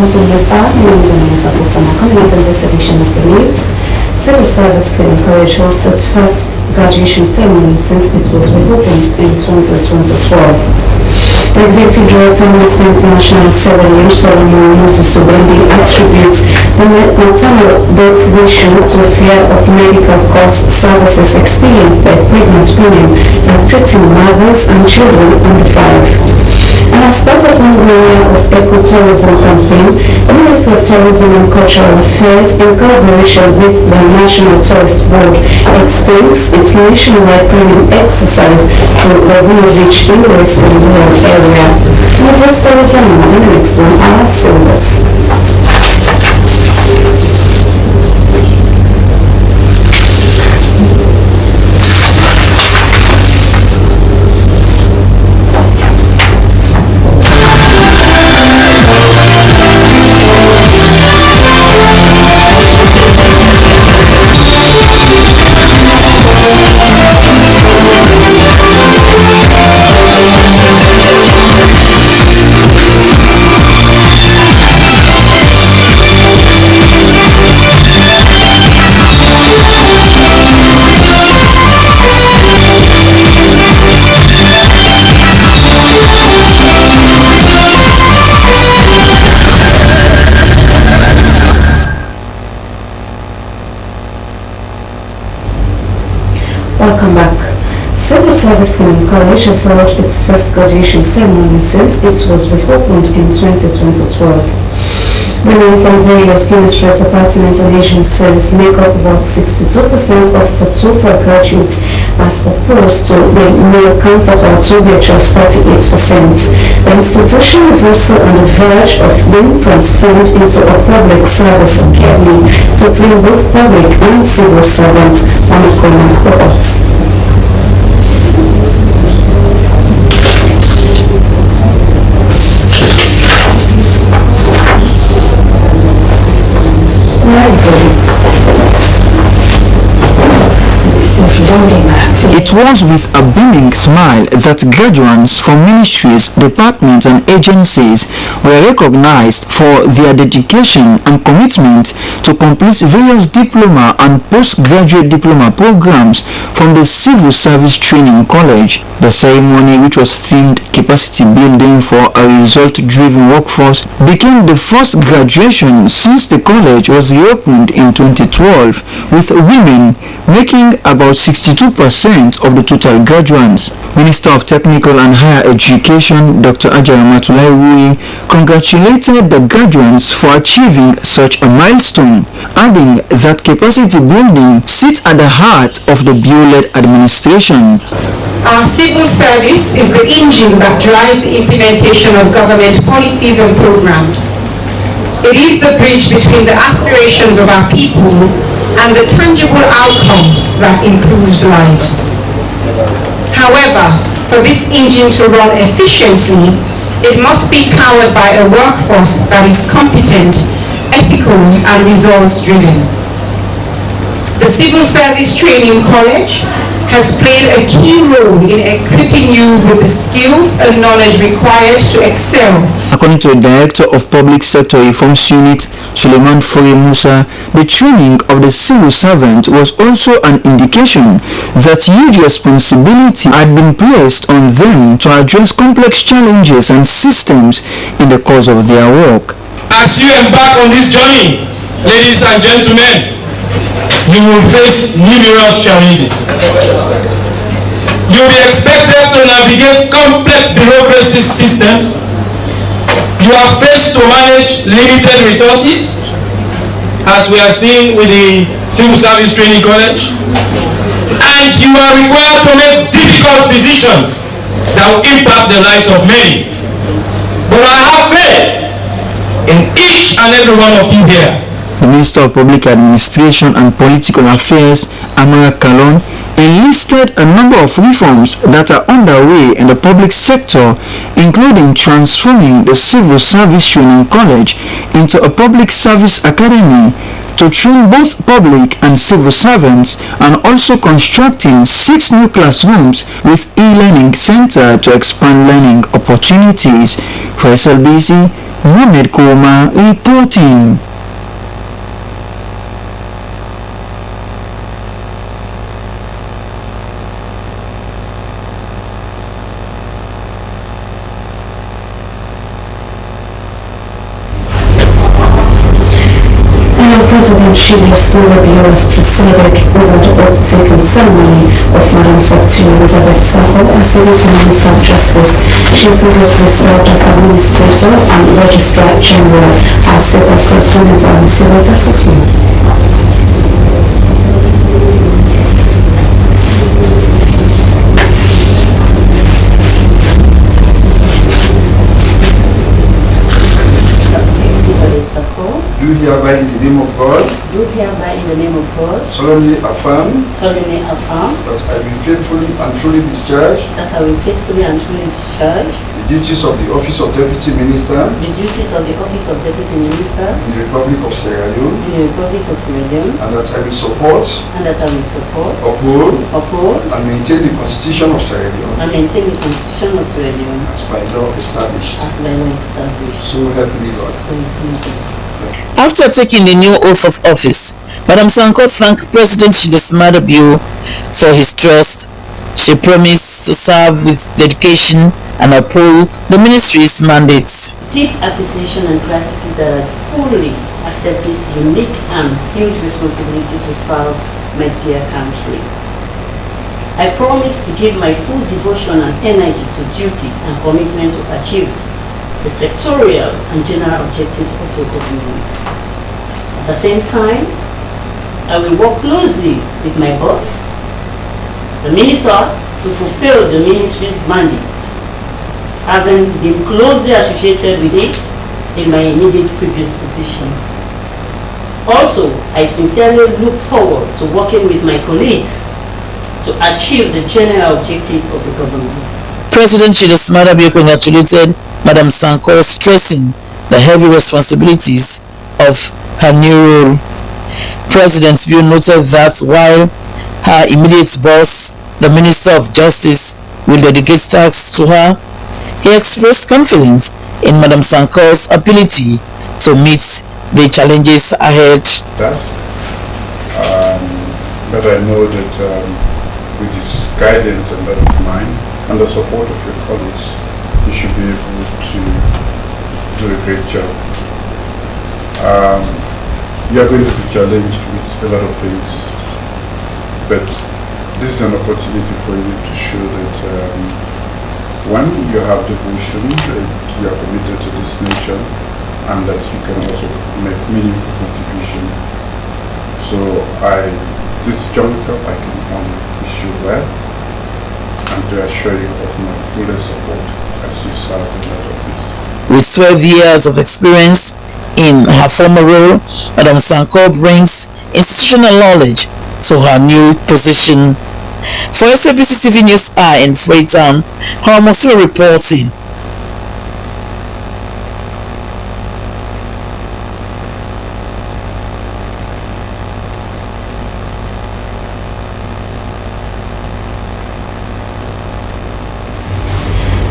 continues our news and interview from coming up in this edition of the news. Civil Service Training College hosts its first graduation ceremony since it was reopened in 2012. The Executive Director of the International Sierra Leone Mrs. Subendi attributes the maternal death ratio to fear of medical cost services experienced by pregnant women, lactating mothers and children under 5. And as part of an area of ecotourism campaign, the Ministry of Tourism and Cultural Affairs, in collaboration with the National Tourist Board, extends its nationwide planning exercise to reach in the western rural area. And the first tourism in the next one are syllabus. Welcome back. Civil Service Training College has held its first graduation ceremony since it was reopened in 2012. Women from various ministries, departments and agencies make up about 62% of the total graduates, as opposed to the male counterpart who reach just 38%. The institution is also on the verge of being transformed into a public service academy to train both public and civil servants on a common reports. It was with a beaming smile that graduates from ministries, departments and agencies were recognized for their dedication and commitment to complete various diploma and postgraduate diploma programs from the Civil Service Training College. The ceremony, which was themed Capacity Building for a Result-Driven Workforce, became the first graduation since the college was reopened in 2012, with women making about 62% of the total graduates. Minister of Technical and Higher Education, Dr. Ajay Matulai, congratulated the graduates for achieving such a milestone, adding that capacity building sits at the heart of the BU-led administration. Our civil service is the engine that drives the implementation of government policies and programs. It is the bridge between the aspirations of our people and the tangible outcomes that improves lives. However, for this engine to run efficiently, it must be powered by a workforce that is competent, ethical, and results-driven. The Civil Service Training College has played a key role in equipping you with the skills and knowledge required to excel. According to the Director of Public Sector Reforms Unit, Suleiman Fori Musa, the training of the civil servant was also an indication that huge responsibility had been placed on them to address complex challenges and systems in the course of their work. As you embark on this journey, ladies and gentlemen, you will face numerous challenges. You will be expected to navigate complex bureaucracy systems. You are faced to manage limited resources, as we are seeing with the Civil Service Training College, and you are required to make difficult decisions that will impact the lives of many. But I have faith in each and every one of you here. The Minister of Public Administration and Political Affairs, Amara Kalon, enlisted a number of reforms that are underway in the public sector, including transforming the Civil Service Training College into a public service academy to train both public and civil servants, and also constructing 6 new classrooms with e-learning center to expand learning opportunities. For Slbc, Mohamed Kouma reporting. President Julius Slbc has presided over the oath-taking ceremony of Madam Secretary Elizabeth Sako as the Minister of Justice. She previously served as Administrator and Registrar General. Our status correspondent on the Summit Assessment. Do hereby in the name of God. Do hereby in the name of God. Solemnly affirm. Solemnly affirm. That I will faithfully and truly discharge. That I will faithfully and truly discharge. The duties of the Office of Deputy Minister. The duties of the Office of Deputy Minister. In the Republic of Sierra Leone. In the Republic of Sierra Leone. And that I will support. And that I will support. Uphold. And maintain the Constitution of Sierra Leone. And maintain the Constitution of Sierra Leone. As by law established. As by law established. So help me God. So help me God. After taking the new oath of office, Madam Sanko thanked President Julius Slbc for his trust. She promised to serve with dedication and uphold the ministry's mandates. Deep appreciation and gratitude that I fully accept this unique and huge responsibility to serve my dear country. I promise to give my full devotion and energy to duty and commitment to achieve the sectorial and general objectives of your government. At the same time, I will work closely with my boss, the minister, to fulfill the ministry's mandate, having been closely associated with it in my immediate previous position. Also, I sincerely look forward to working with my colleagues to achieve the general objective of the government. President Julius Slbc congratulated Madam Sanko, stressing the heavy responsibilities of her new role. President Bill noted that while her immediate boss, the Minister of Justice, will dedicate tasks to her, he expressed confidence in Madam Sanko's ability to meet the challenges ahead. But I know that with his guidance and that of mine, and the support of your colleagues, you should be able to do a great job. You are going to be challenged with a lot of things, but this is an opportunity for you to show that one, you have devotion, that you are committed to this nation, and that you can also make meaningful contribution. So this juncture, I can only wish you well, and to assure you of my fullest support as you serve in that office. With 12 years of experience in her former role, Madam Sanko brings institutional knowledge to her new position. For Slbc TV News in Freetown, Harmosiro reporting.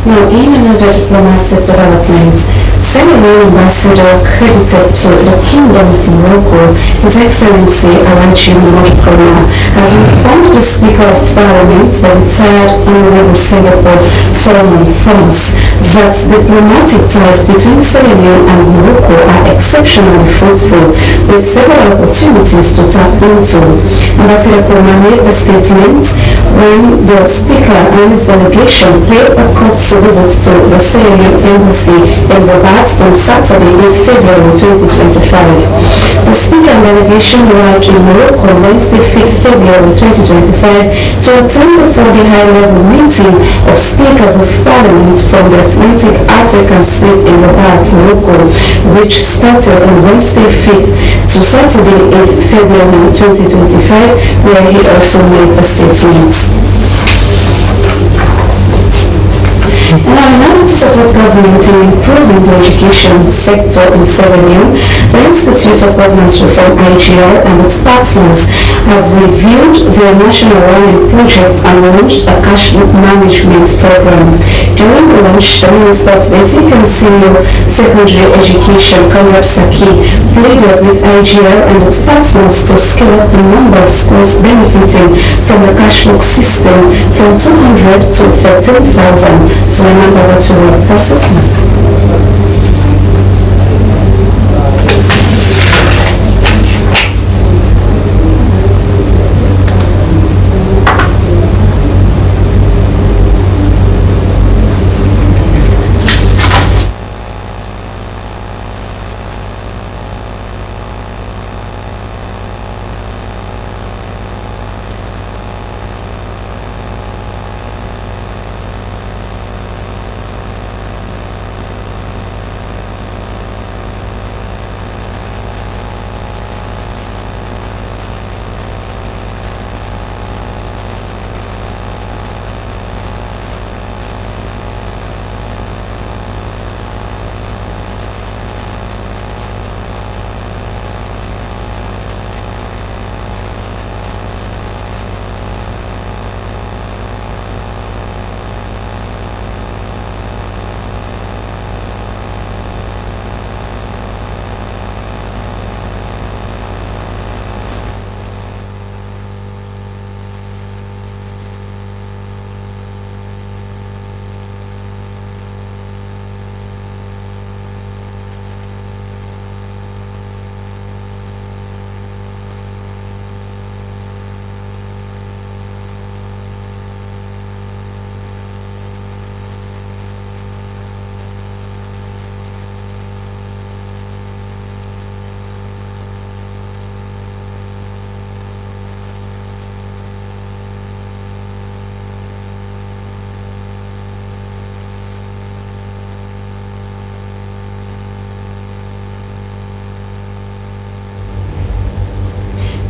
Now, in another diplomatic development, Sierra Leone Ambassador credited to the Kingdom of Morocco, His Excellency Alhaji Mohamed has informed the Speaker of Parliament, the retired Honorable Singapore Solomon Fons, that diplomatic ties between Sierra Leone and Morocco are exceptionally fruitful, with several opportunities to tap into. Ambassador Kroma made the statement when the Speaker and his delegation paid a courtesy visit to the Sierra Leone Embassy in Rabat on Saturday in February 2025. The Speaker and delegation arrived in Morocco Wednesday 5th February 2025 to attend the 4-day high-level meeting of Speakers of Parliament from the Atlantic African state in Rabat, Morocco, which started on Wednesday 5th to Saturday 8th February 2025, where he also made the statement. And now to support government in improving the education sector in Sierra Leone, the Institute of Government Reform (IGR) and its partners have reviewed their national learning project and launched a cash management program. During the launch, the Minister of Basic and Senior Secondary Education, Conrad Saki, pleaded with IGR and its partners to scale up the number of schools benefiting from the cash book system from 200 to 13,000. So I remember what you were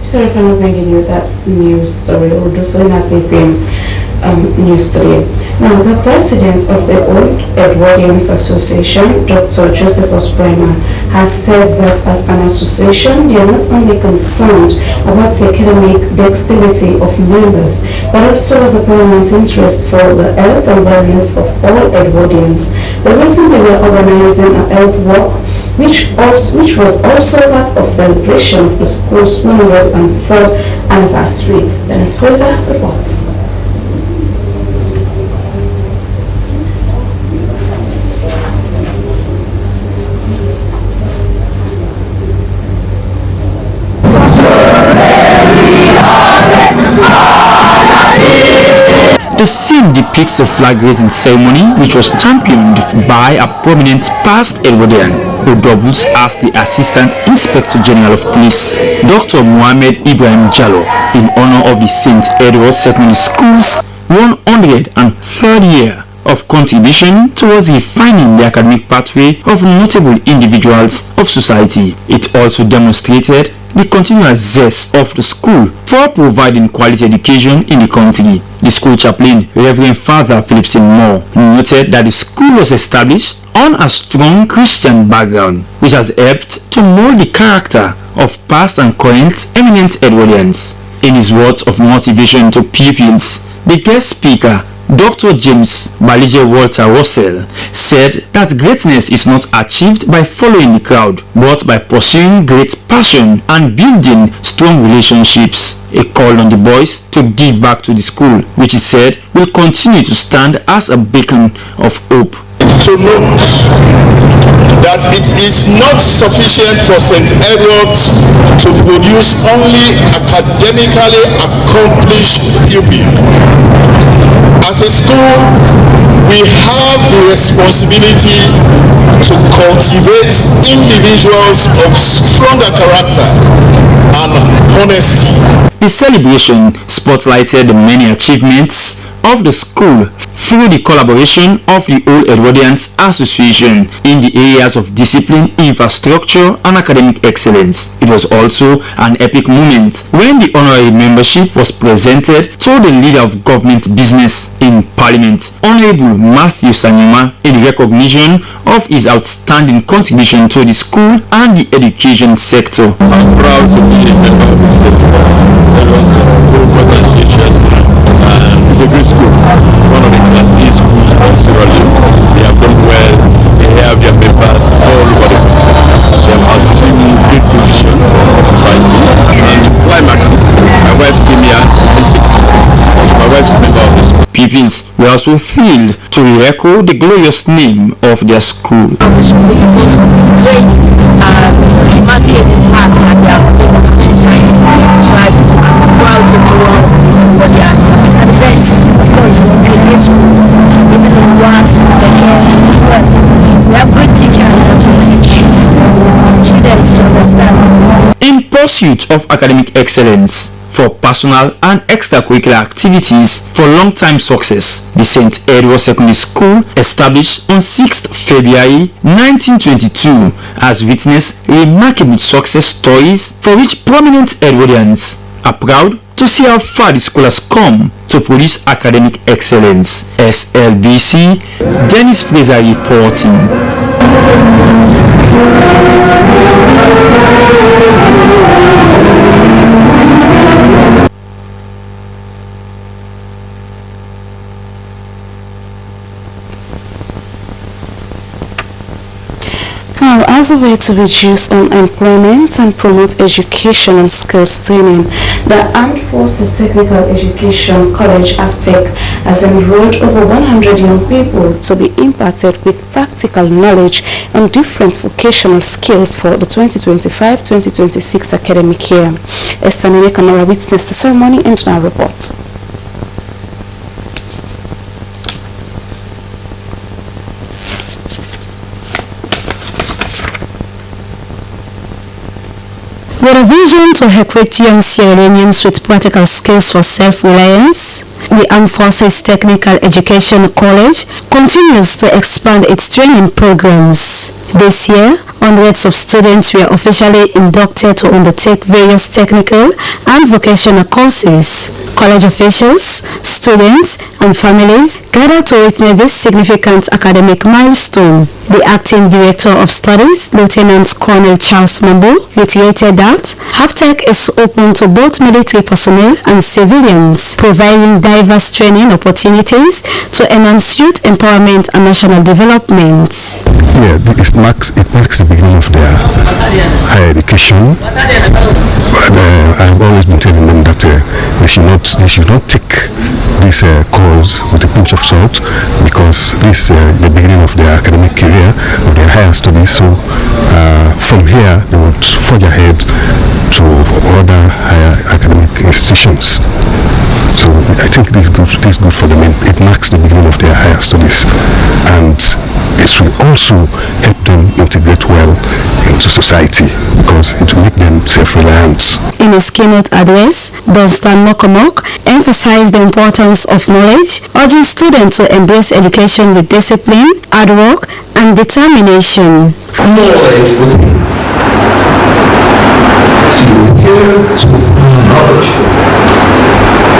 Sorry for not bringing you that news story. We'll do so in our PPM news today. Now, the president of the Old Edwardians Association, Dr. Joseph Osprema, has said that as an association, they are not only concerned about the academic dexterity of members, but also as a paramount interest for the health and wellness of all Edwardians. The reason they were organizing a health walk, which was also part of celebration of the school's 103rd anniversary. Dennis Fraser reports. The scene depicts a flag-raising ceremony which was championed by a prominent past Edwardian who doubles as the Assistant Inspector General of Police, Dr. Mohamed Ibrahim Jallo, in honor of the St. Edward Secondary School's 103rd year of contribution towards refining the academic pathway of notable individuals of society. It also demonstrated the continuous zest of the school for providing quality education in the country. The school chaplain, Reverend Father Philipson Moore, noted that the school was established on a strong Christian background, which has helped to mold the character of past and current eminent Edwardians. In his words of motivation to pupils, the guest speaker, Dr. James Balije Walter Russell, said that greatness is not achieved by following the crowd, but by pursuing great passion and building strong relationships. A call on the boys to give back to the school, which he said will continue to stand as a beacon of hope. To note that it is not sufficient for St. Edward's to produce only academically accomplished pupils. As a school, we have the responsibility to cultivate individuals of stronger character and honesty. The celebration spotlighted the many achievements of the school through the collaboration of the Old Edwardians Association in the areas of discipline, infrastructure and academic excellence. It was also an epic moment when the honorary membership was presented to the leader of government business in Parliament, Honorable Matthew Sanyuma, in recognition of his outstanding contribution to the school and the education sector. I'm proud to be a member of this sector. There was a good presentation. It's a good school, one of the classic schools in Sierra Leone. They have done well, they have their papers all over the country. They have assumed good position for society. And to climax it, my wife came here in 6th form. My wife's a member of the school. Pupils were also thrilled to re-echo the glorious name of their school. Because of the great and remarkable part that they have played in the society. So I'm proud to be one of the and the best, of course, in this school, even in works, the care, we have great teachers that will teach students to understand. In pursuit of academic excellence, for personal and extracurricular activities for long-time success, the St. Edward Secondary School, established on 6th February 1922, has witnessed remarkable success stories for which prominent Edwardians are proud to see how far the school has come to produce academic excellence. SLBC, Dennis Fraser reporting. Now, as a way to reduce unemployment and promote education and skills training, the Armed Forces Technical Education College (AFTEC) has enrolled over 100 young people to be imparted with practical knowledge on different vocational skills for the 2025-2026 academic year. Esther Nene Kamara witnessed the ceremony and now reports. With a vision to equip young Sierra Leoneans with practical skills for self-reliance, the Armed Forces Technical Education College continues to expand its training programs. This year, hundreds of students were officially inducted to undertake various technical and vocational courses. College officials, students, and families gathered to witness this significant academic milestone. The Acting Director of Studies, Lieutenant Colonel Charles Mambo, reiterated that AFTEC is open to both military personnel and civilians, providing diverse training opportunities to enhance youth empowerment and national development. Yeah, it marks the beginning of their higher education. I've always been telling them that they should not take this course with a pinch of salt, because this is the beginning of their academic career, of their higher studies. So from here they would forge ahead to other higher academic institutions. So I think this is good for them. It marks the beginning of their higher studies, and it will also help them integrate well into society, because it will make them self-reliant. In his keynote address, Dunstan Mokomok emphasized the importance of knowledge, urging students to embrace education with discipline, hard work, and determination. Knowledge what is. So you're here to knowledge,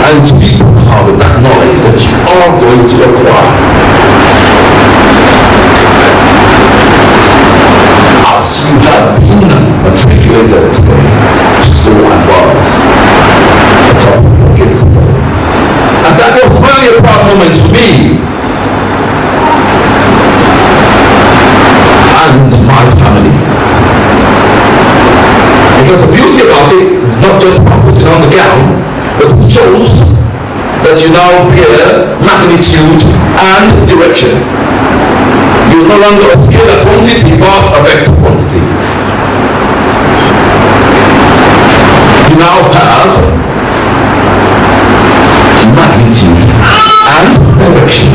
and to be empowered with that knowledge that you are going to acquire. As you have been matriculated today, so I was a couple of decades ago. And that was really a proud moment to me and my family. Because the beauty about it is not just about putting on the gown, but it shows that you now bear magnitude and direction. You no longer scale a quantity but affect quantity. You now have magnitude and direction.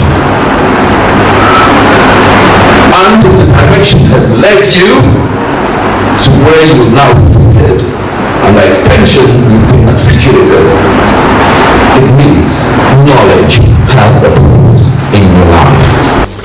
And the direction has led you to where you now seated, and by extension you've been matriculated. It means knowledge has a purpose in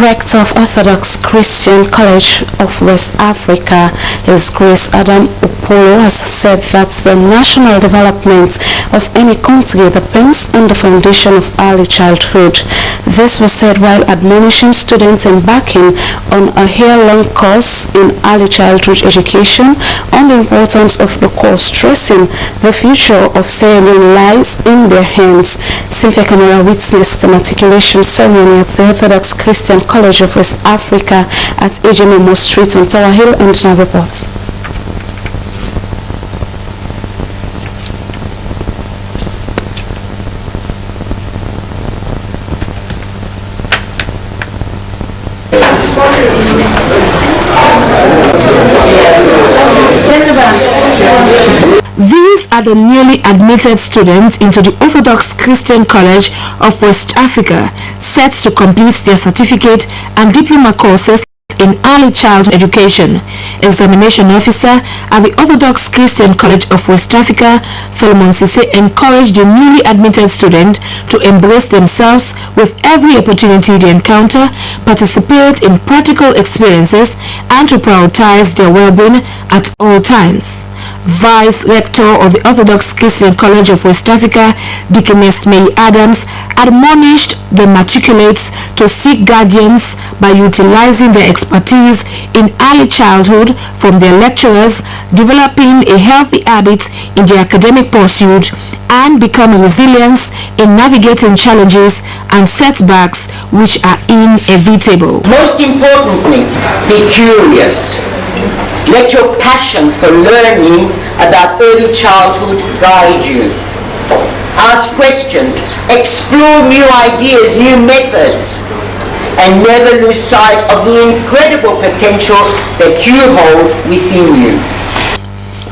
Rector of Orthodox Christian College of West Africa, His Grace Adam Opolo, has said that the national development of any country depends on the foundation of early childhood. This was said while admonishing students embarking on a year-long course in early childhood education on the importance of the course, stressing the future of Sierra Leone lies in their hands. Cynthia Camara witnessed the matriculation ceremony at the Orthodox Christian College of West Africa at Kenema Street on Tower Hill, and now reports. These are the newly admitted students into the Orthodox Christian College of West Africa, set to complete their certificate and diploma courses in early childhood education. Examination officer at the Orthodox Christian College of West Africa, Slbc, encouraged the newly admitted student to embrace themselves with every opportunity they encounter, participate in practical experiences, and to prioritize their well-being at all times. Vice Rector of the Orthodox Christian College of West Africa, Deaconess May Adams, admonished the matriculates to seek guardians by utilizing their expertise in early childhood from their lecturers, developing a healthy habit in their academic pursuit, and becoming resilient in navigating challenges and setbacks which are inevitable. Most importantly, be curious. Let your passion for learning about early childhood guide you. Ask questions, explore new ideas, new methods, and never lose sight of the incredible potential that you hold within you.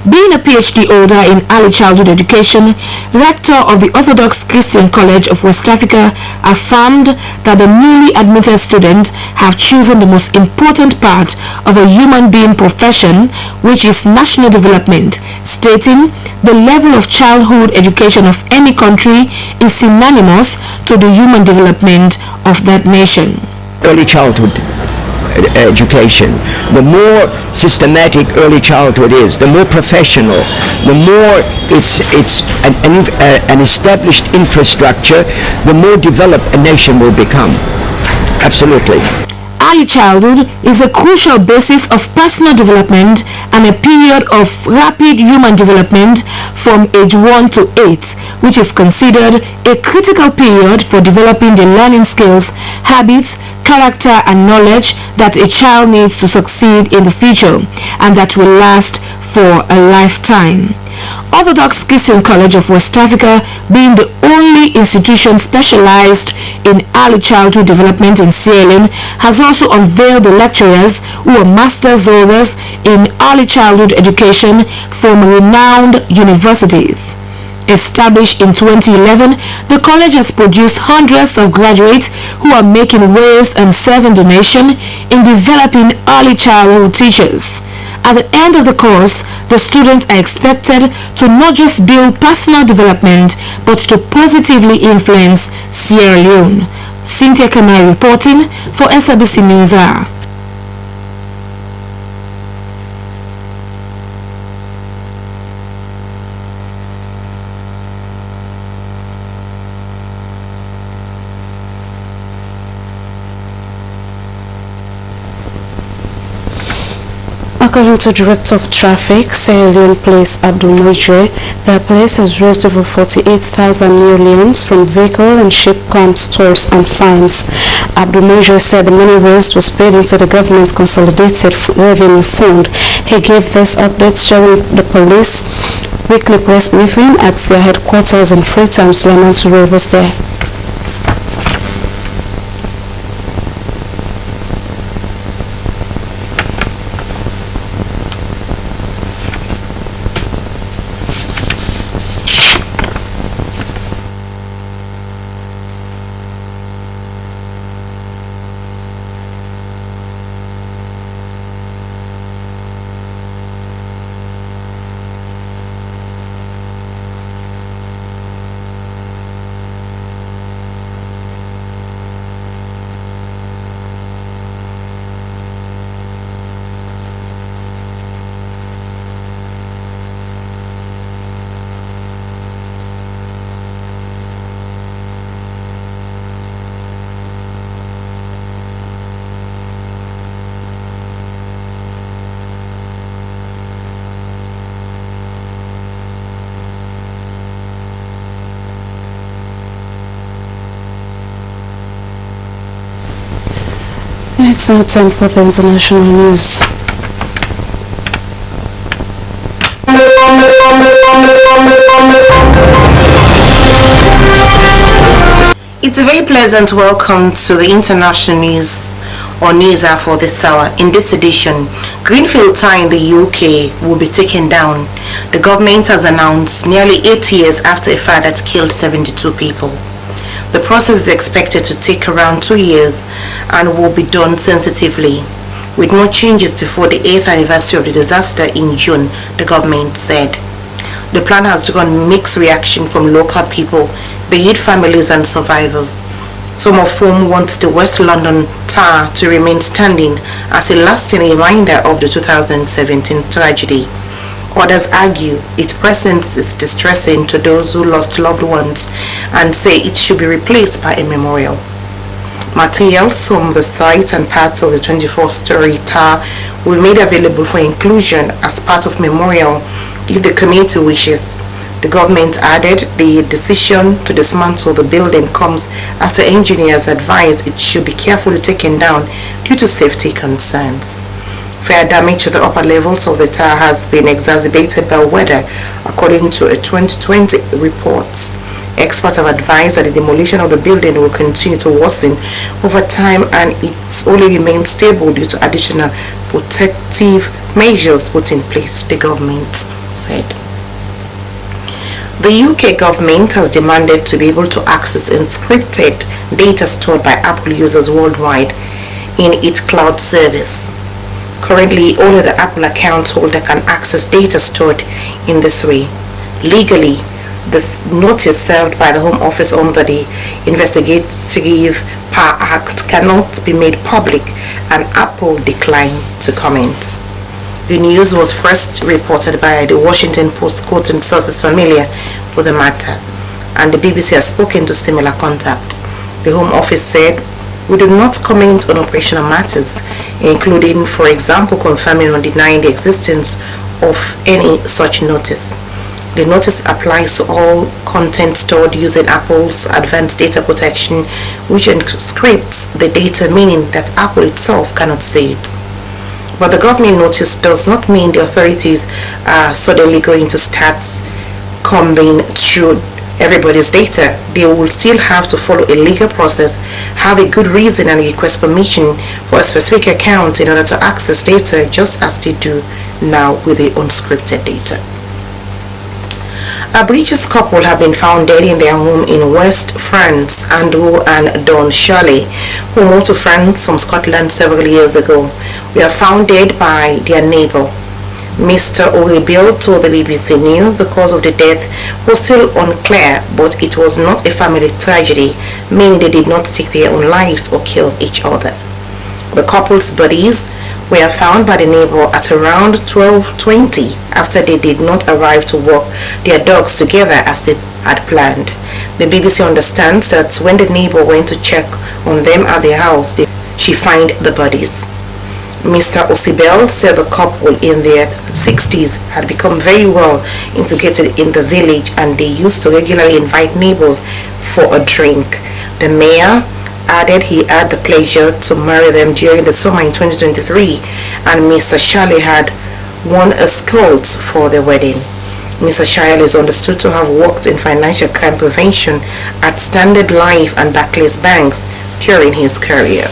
Being a PhD holder in early childhood education, Rector of the Orthodox Christian College of West Africa affirmed that the newly admitted students have chosen the most important part of a human being profession, which is national development, stating the level of childhood education of any country is synonymous to the human development of that nation. Early childhood education, the more systematic early childhood is, the more professional, the more it's an established infrastructure, the more developed a nation will become. Absolutely. Early childhood is a crucial basis of personal development and a period of rapid human development from age 1 to 8, which is considered a critical period for developing the learning skills, habits, character and knowledge that a child needs to succeed in the future and that will last for a lifetime. Orthodox Christian College of West Africa, being the only institution specialized in early childhood development in Sierra Leone, has also unveiled the lecturers who are master's holders in early childhood education from renowned universities. Established in 2011, the college has produced hundreds of graduates who are making waves and serving the nation in developing early childhood teachers. At the end of the course, the students are expected to not just build personal development, but to positively influence Sierra Leone. Cynthia Kamai reporting for Slbc News Hour. According to Director of Traffic, Sierra Leone Police Abdul Majre, the police has raised over 48,000 new leons from vehicle and ship claims, tolls and fines. Abdul Majre said the money raised was paid into the government's consolidated revenue fund. He gave this update during the police weekly press briefing at their headquarters in Freetown. Sulaiman Toure was there. It's now time for the international news. It's a very pleasant welcome to the international news or NISA for this hour. In this edition, Greenfield Tower in the UK will be taken down. The government has announced nearly 8 years after a fire that killed 72 people. The process is expected to take around 2 years and will be done sensitively, with no changes before the 8th anniversary of the disaster in June, the government said. The plan has drawn mixed reaction from local people, be it families and survivors, some of whom want the West London Tower to remain standing as a lasting reminder of the 2017 tragedy. Others argue its presence is distressing to those who lost loved ones and say it should be replaced by a memorial. Materials from the site and parts of the 24-story tower will be made available for inclusion as part of memorial if the committee wishes. The government added the decision to dismantle the building comes after engineers advised it should be carefully taken down due to safety concerns. Fire damage to the upper levels of the tower has been exacerbated by weather, according to a 2020 report. Experts have advised that the demolition of the building will continue to worsen over time and it only remains stable due to additional protective measures put in place, the government said. The UK government has demanded to be able to access encrypted data stored by Apple users worldwide in its cloud service. Currently, only the Apple account holder can access data stored in this way. Legally, this notice served by the Home Office under the Investigative Power Act cannot be made public, and Apple declined to comment. The news was first reported by the Washington Post, quoting sources familiar with the matter, and the BBC has spoken to similar contacts. The Home Office said, "We do not comment on operational matters, including, for example, confirming or denying the existence of any such notice. The notice applies to all content stored using Apple's advanced data protection, which encrypts the data, meaning that Apple itself cannot see it." But the government notice does not mean the authorities are suddenly going to start combing through everybody's data. They will still have to follow a legal process, have a good reason, and request permission for a specific account in order to access data, just as they do now with the unscripted data. A British couple have been found dead in their home in West France. Andrew and Dawn Shirley, who moved to France from Scotland several years ago, were found dead by their neighbor. Mr. Oribil told the BBC News the cause of the death was still unclear, but it was not a family tragedy, meaning they did not take their own lives or kill each other. The couple's bodies were found by the neighbor at around 12:20 after they did not arrive to walk their dogs together as they had planned. The BBC understands that when the neighbor went to check on them at their house, she found the bodies. Mr. Osibel said the couple in their 60s had become very well integrated in the village and they used to regularly invite neighbors for a drink. The mayor added he had the pleasure to marry them during the summer in 2023, and Mr. Shirley had won a escort for their wedding. Mr. Shirley is understood to have worked in financial crime prevention at Standard Life and Barclays Banks during his career.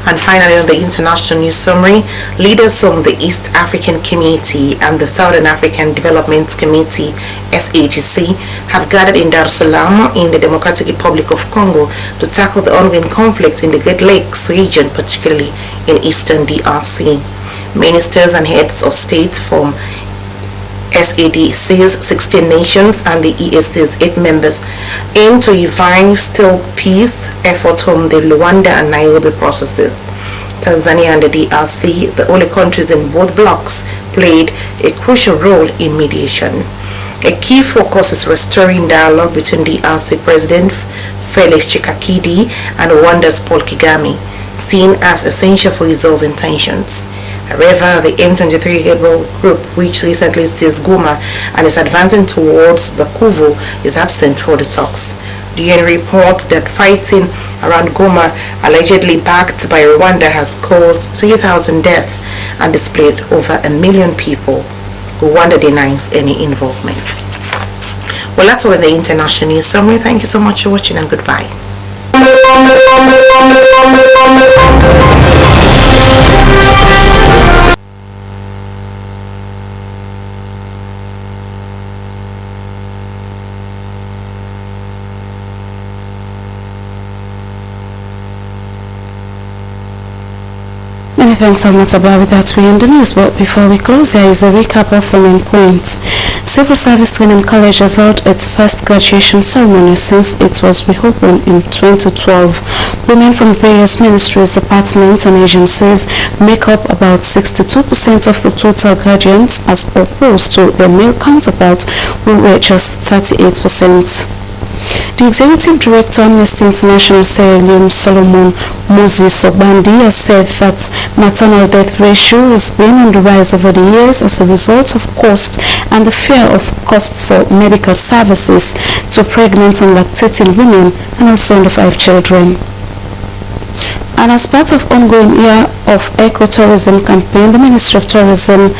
And finally, on the international news summary, leaders from the East African Community and the Southern African Development Committee, SADC, have gathered in Dar es Salaam in the Democratic Republic of Congo to tackle the ongoing conflict in the Great Lakes region, particularly in eastern DRC. Ministers and heads of state from SADC's 16 nations and the EAC's 8 members aim to revive still peace efforts from the Luanda and Nairobi processes. Tanzania and the DRC, the only countries in both blocs, played a crucial role in mediation. A key focus is restoring dialogue between DRC President Felix Tshisekedi and Rwanda's Paul Kagame, seen as essential for resolving tensions. However, the M23 rebel group, which recently seized Goma and is advancing towards Bukavu, is absent for the talks. The UN reports that fighting around Goma, allegedly backed by Rwanda, has caused 3,000 deaths and displaced over 1 million people. Rwanda denies any involvement. Well, that's all in the international news summary. Thank you so much for watching and goodbye. Many thanks, Almutaba. With that, we end the news. But before we close, here is a recap of the main points. Civil Service Training College has held its first graduation ceremony since it was reopened in 2012. Women from various ministries, departments, and agencies make up about 62% of the total graduates, as opposed to their male counterparts, who were just 38%. The Executive Director, Amnesty International Sierra Leone, Solomon Moses Sobandi, has said that maternal death ratio has been on the rise over the years as a result of cost and the fear of costs for medical services to pregnant and lactating women and also under 5 children. And as part of ongoing Year of Eco-Tourism campaign, the Ministry of Tourism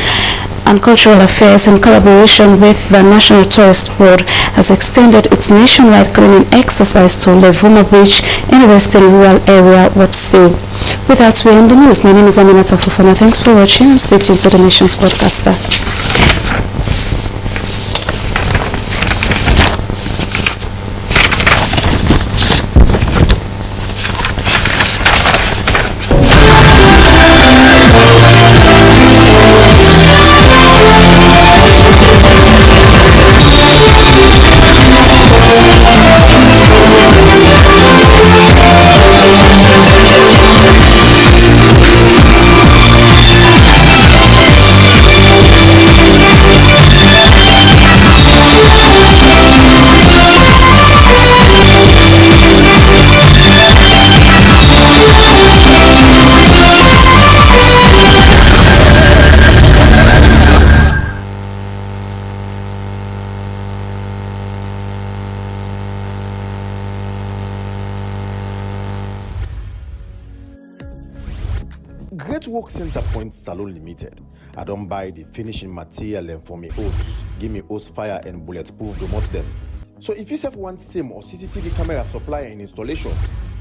and Cultural Affairs, in collaboration with the National Tourist Board, has extended its nationwide cleaning exercise to Levuma Beach in the western rural area, Wapsi. With that, we end the news. My name is Aminata Fufana. Thanks for watching. Stay tuned to the Nation's Broadcaster. Great Work Center Point Salon Limited. I don't buy the finishing material and for me hose. Give me hose fire and bulletproof remote them. So if you have one SIM or CCTV camera supply and installation,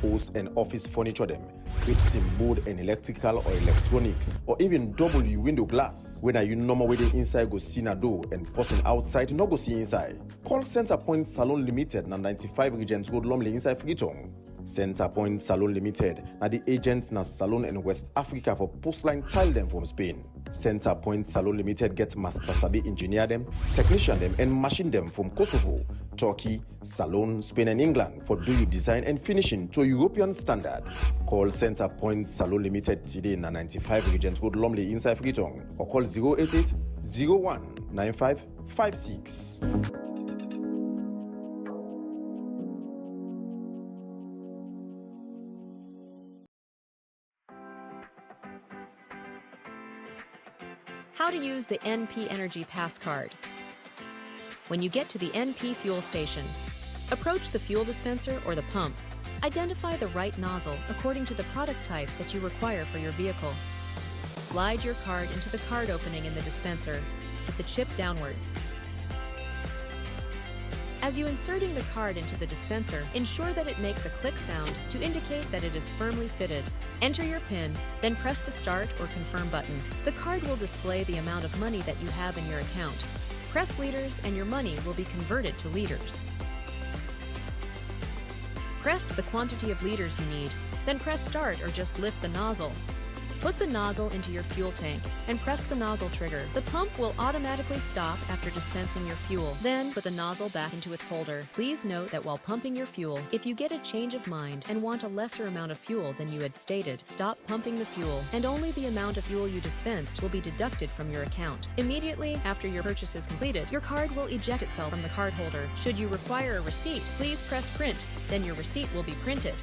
hose and office furniture them, grip SIM board and electrical or electronics, or even double window glass. When are you normal waiting inside go see na door and person outside no go see inside. Call Center Point Salon Limited na 95 Regent Road Lumley inside Freetown. Center Point Salon Limited na the agents na salon in West Africa for postline tile them from Spain. Center Point Salon Limited get master sabi engineer them, technician them and machine them from Kosovo, Turkey, Salon, Spain and England for do you design and finishing to European standard. Call Center Point Salon Limited today na 95 Regent Road Lumley inside Freetown or call 088 01 95 56. How to use the NP Energy Pass card. When you get to the NP fuel station, approach the fuel dispenser or the pump. Identify the right nozzle according to the product type that you require for your vehicle. Slide your card into the card opening in the dispenser with the chip downwards. As you inserting the card into the dispenser, ensure that it makes a click sound to indicate that it is firmly fitted. Enter your PIN, then press the Start or Confirm button. The card will display the amount of money that you have in your account. Press liters and your money will be converted to liters. Press the quantity of liters you need, then press Start or just lift the nozzle. Put the nozzle into your fuel tank and press the nozzle trigger. The pump will automatically stop after dispensing your fuel. Then put the nozzle back into its holder. Please note that while pumping your fuel, if you get a change of mind and want a lesser amount of fuel than you had stated, stop pumping the fuel, and only the amount of fuel you dispensed will be deducted from your account. Immediately after your purchase is completed, your card will eject itself from the card holder. Should you require a receipt, please press Print. Then your receipt will be printed.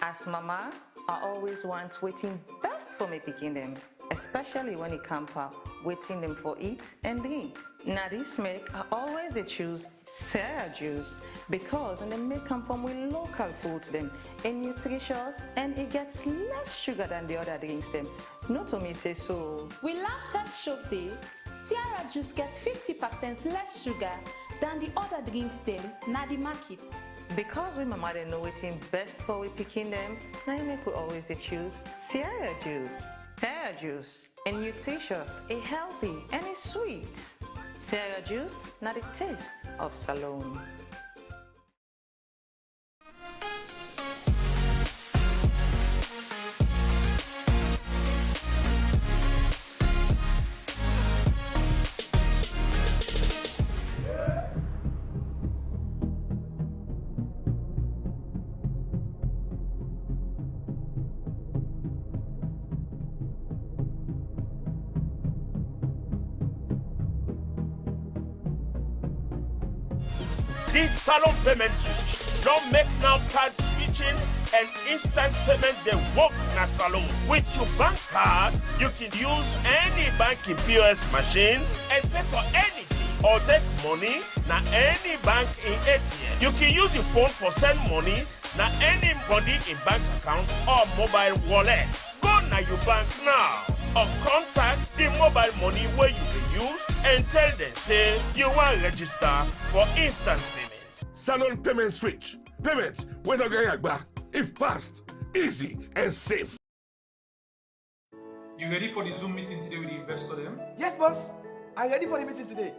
As mama, I always want waiting best for me picking them, especially when it comes up waiting them for eat and drink. Now this make I always they choose Sierra juice because they make them from with local foods them and nutritious and it gets less sugar than the other drinks them. Not to me say so. We lab test show say Sierra juice gets 50% less sugar than the other drinks them na the market. Because we mama they know what's best for we picking them, now you make we always they choose Sierra juice. Sierra juice is nutritious, it's healthy and it's sweet. Sierra juice, not the taste of Salome. This salon payment switch don't make now card switching and instant payment they work na salon. With your bank card, you can use any banking POS machine and pay for anything or take money na any bank in ATM. You can use the phone for send money na anybody in bank account or mobile wallet. Go na your bank now or contact the mobile money where you can use and tell them say you want register for instant payment. Salon payment switch. Payment when you get back. If fast, easy and safe. You ready for the Zoom meeting today with the investor them? Yes, boss. I'm ready for the meeting today.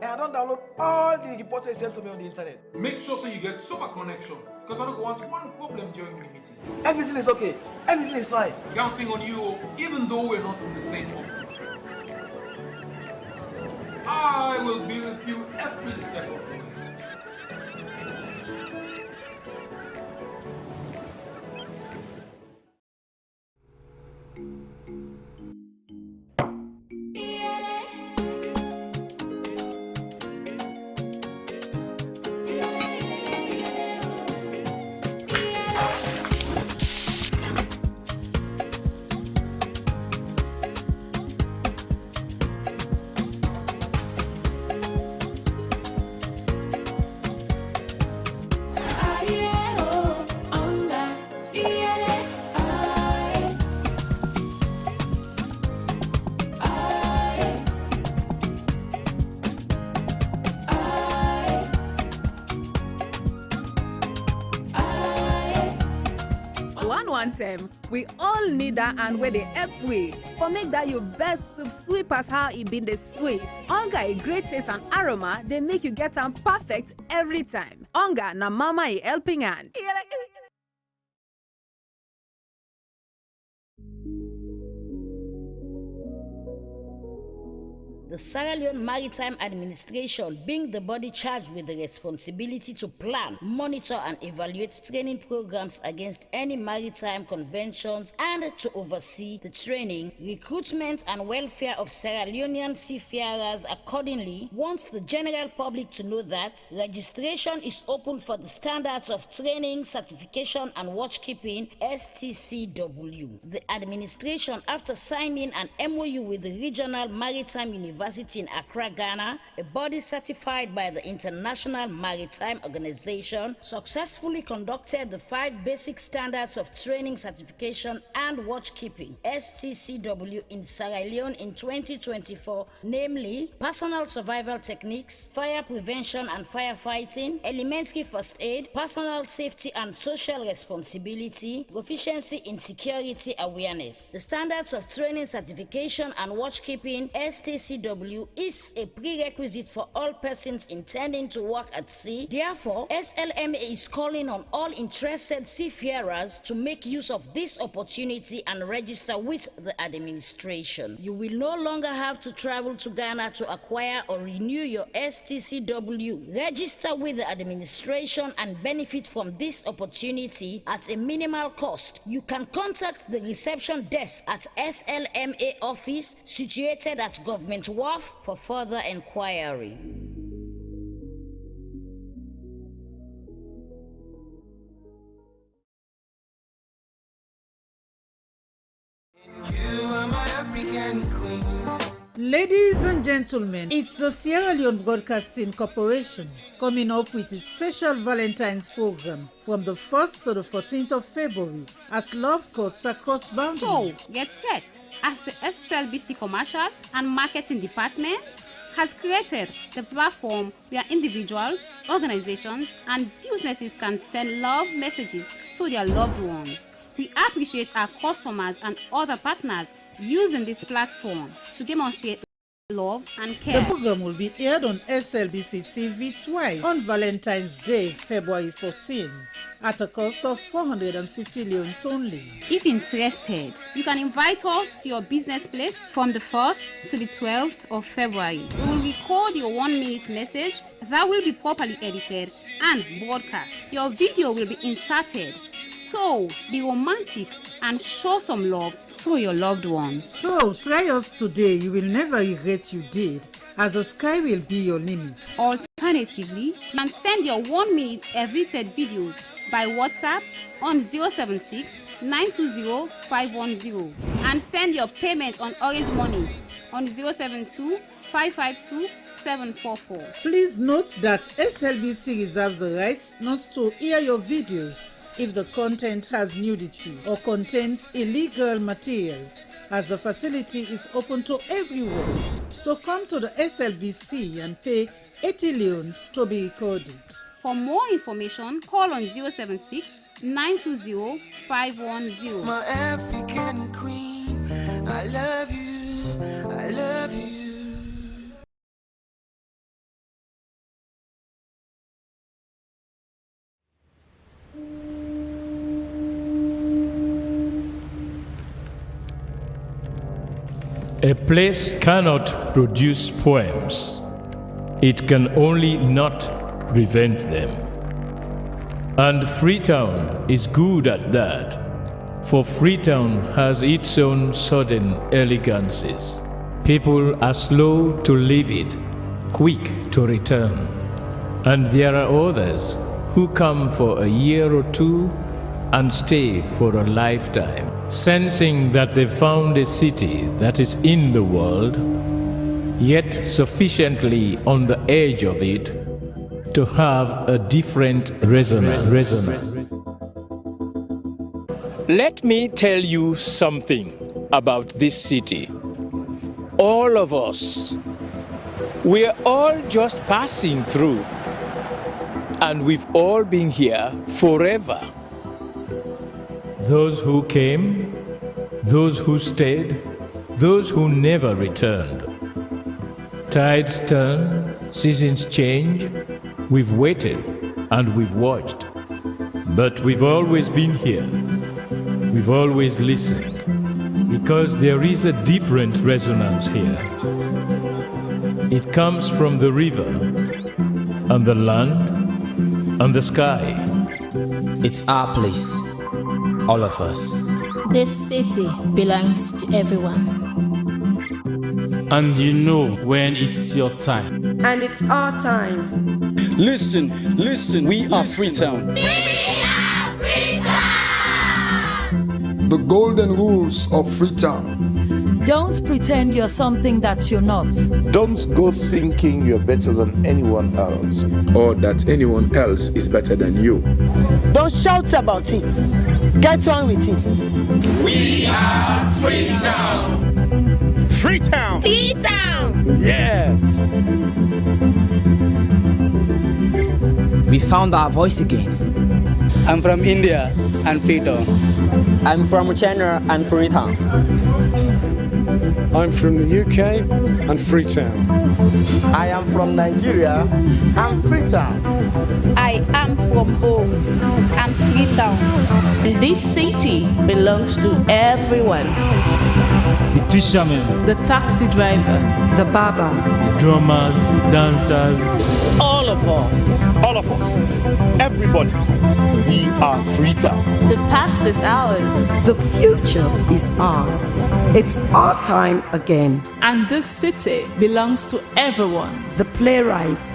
And I don't download all the reports they sent to me on the internet. Make sure so you get super connection because I don't want one problem during the meeting. Everything is okay. Everything is fine. Counting on you, even though we're not in the same office. I will be with you every step of the way. We all need that and where they help we for make that your best soup sweet as how it been the sweet. Onga a great taste and aroma, they make you get them perfect every time. Onga na mama a helping hand. The Sierra Leone Maritime Administration being the body charged with the responsibility to plan, monitor and evaluate training programs against any maritime conventions and to oversee the training, recruitment and welfare of Sierra Leonean seafarers accordingly wants the general public to know that registration is open for the standards of training, certification and watchkeeping STCW. The administration, after signing an MOU with the Regional Maritime University in Accra, Ghana, a body certified by the International Maritime Organization, successfully conducted the 5 basic standards of training, certification and watchkeeping STCW in Sierra Leone in 2024, namely personal survival techniques, fire prevention and firefighting, elementary first aid, personal safety and social responsibility, proficiency in security awareness. The standards of training, certification and watchkeeping STCW is a prerequisite for all persons intending to work at sea. Therefore, SLMA is calling on all interested seafarers to make use of this opportunity and register with the administration. You will no longer have to travel to Ghana to acquire or renew your STCW. Register with the administration and benefit from this opportunity at a minimal cost. You can contact the reception desk at SLMA office situated at Government Wharf for further inquiry. You are my African queen. Ladies and gentlemen, it's the Sierra Leone Broadcasting Corporation coming up with its special Valentine's program from the 1st to the 14th of February as love cuts across boundaries. So, get set as the Slbc Commercial and Marketing Department has created the platform where individuals, organizations, and businesses can send love messages to their loved ones. We appreciate our customers and other partners using this platform to demonstrate love and care. The program will be aired on Slbc TV twice on Valentine's Day, February 14, at a cost of 450 leones only. If interested, you can invite us to your business place from the 1st to the 12th of February. We will record your 1-minute message that will be properly edited and broadcast. Your video will be inserted. So, be romantic and show some love to your loved ones. So, try us today. You will never regret you did, as the sky will be your limit. Alternatively, you can send your 1-minute edited videos by WhatsApp on 076 920 510 and send your payment on Orange Money on 072 552 744. Please note that SLBC reserves the right not to air your videos if the content has nudity or contains illegal materials, as the facility is open to everyone. So come to the SLBC and pay 80 leones to be recorded. For more information, call on 076 920 510. My African queen, I love you, I love you. A place cannot produce poems. It can only not prevent them. And Freetown is good at that, for Freetown has its own sudden elegances. People are slow to leave it, quick to return. And there are others who come for a year or two and stay for a lifetime, sensing that they found a city that is in the world, yet sufficiently on the edge of it to have a different resonance. Let me tell you something about this city. All of us, we're all just passing through, and we've all been here forever. Those who came, those who stayed, those who never returned. Tides turn, seasons change, we've waited and we've watched. But we've always been here, we've always listened, because there is a different resonance here. It comes from the river, and the land, and the sky. It's our place. All of us. This city belongs to everyone. And you know when it's your time. And it's our time. Listen, we are Freetown. We are Freetown! The golden rules of Freetown. Don't pretend you're something that you're not. Don't go thinking you're better than anyone else. Or that anyone else is better than you. Don't shout about it. Get on with it. We are Freetown. Freetown. Freetown. Yeah. We found our voice again. I'm from India and Freetown. I'm from China and Freetown. I'm from the UK and Freetown. I am from Nigeria and Freetown. I am from home and Freetown. This city belongs to everyone. The fisherman, the taxi driver, the barber, the drummers, the dancers. All of us. All of us. Everybody. We are Freetown. The past is ours. The future is ours. It's our time again. And this city belongs to everyone. The playwright,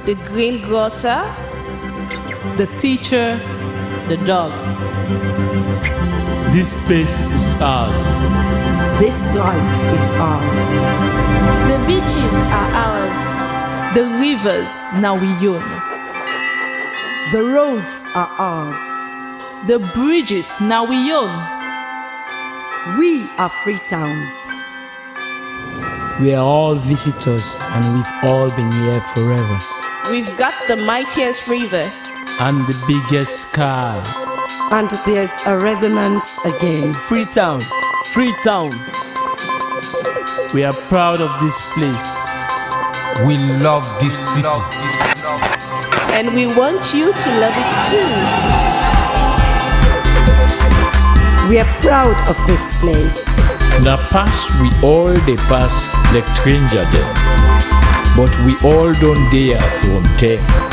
the greengrocer, the teacher, the dog. This space is ours. This light is ours. The beaches are ours. The rivers now we own. The roads are ours. The bridges now we own. We are Freetown. We are all visitors and we've all been here forever. We've got the mightiest river and the biggest sky. And there's a resonance again. Freetown, Freetown. We are proud of this place. We love this city. And we want you to love it too. We are proud of this place. Na pass we all dey pass like stranger dem, but we all don't dare from them.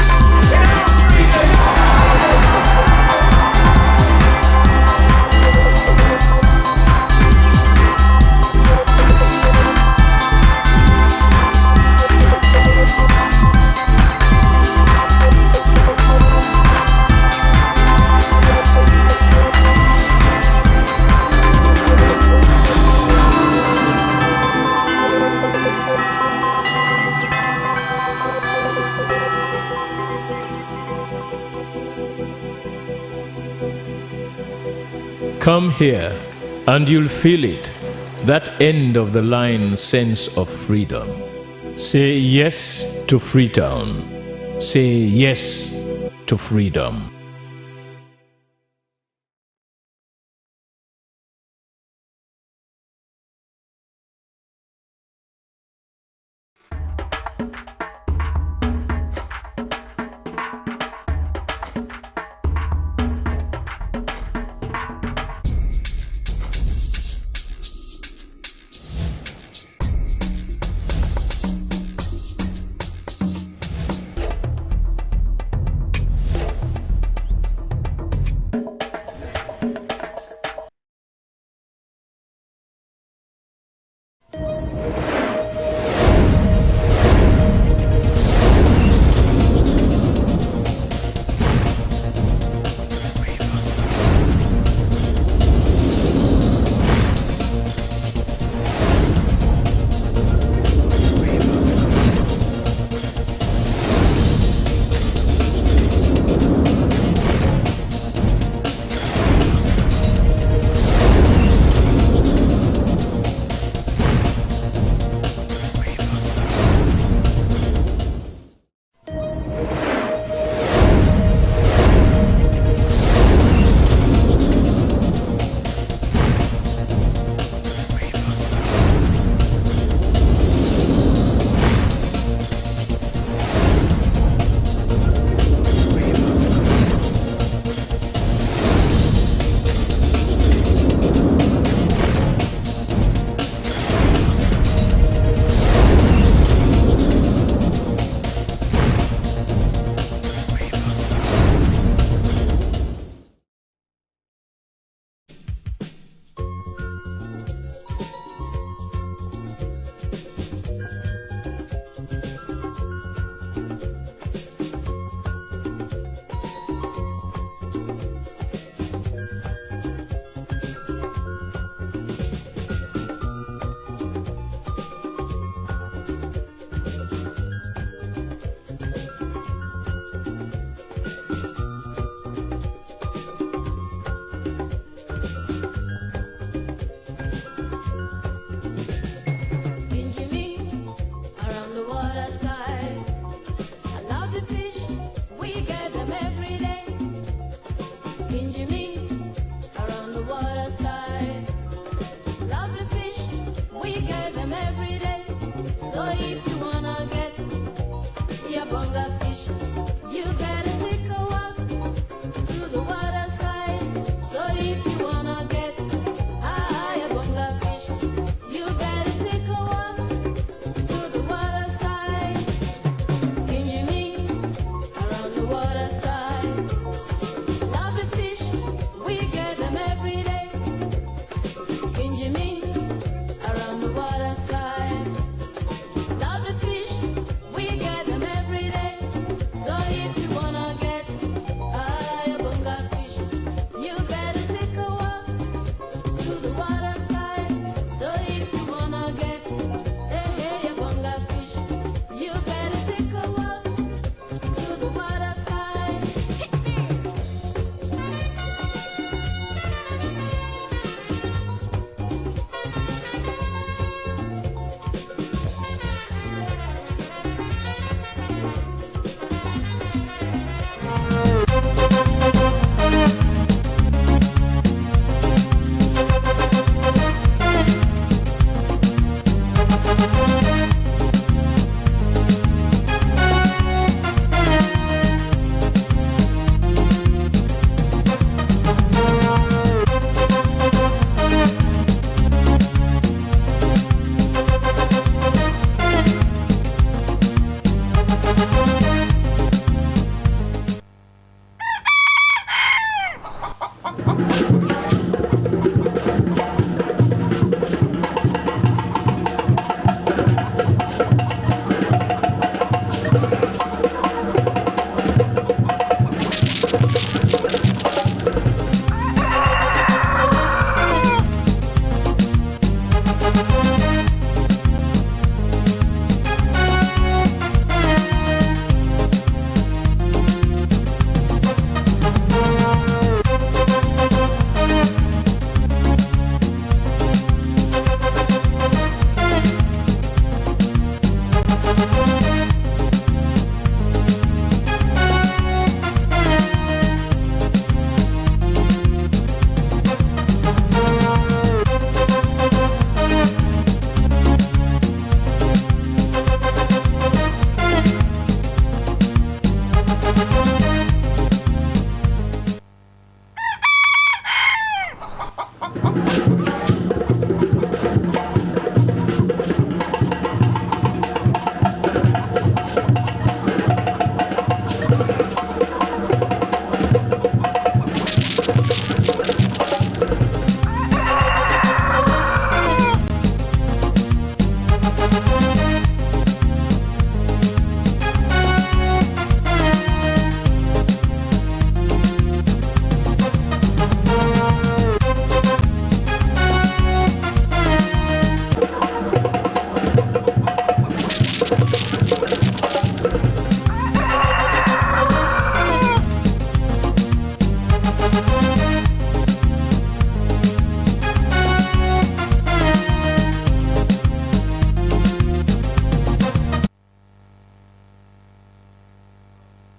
Come here, and you'll feel it, that end of the line sense of freedom. Say yes to Freetown. Say yes to freedom.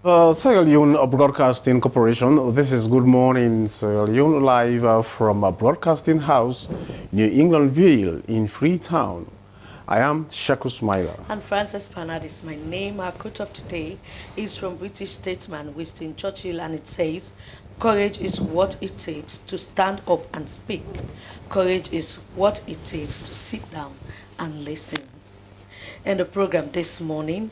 Sierra Leone Broadcasting Corporation. This is Good Morning Sierra Leone, live from a broadcasting house, New Englandville in Freetown. I am Shaku Smiler. And Frances Panad is my name. Our quote of today is from British statesman Winston Churchill, and it says, "Courage is what it takes to stand up and speak. Courage is what it takes to sit down and listen." In the program this morning,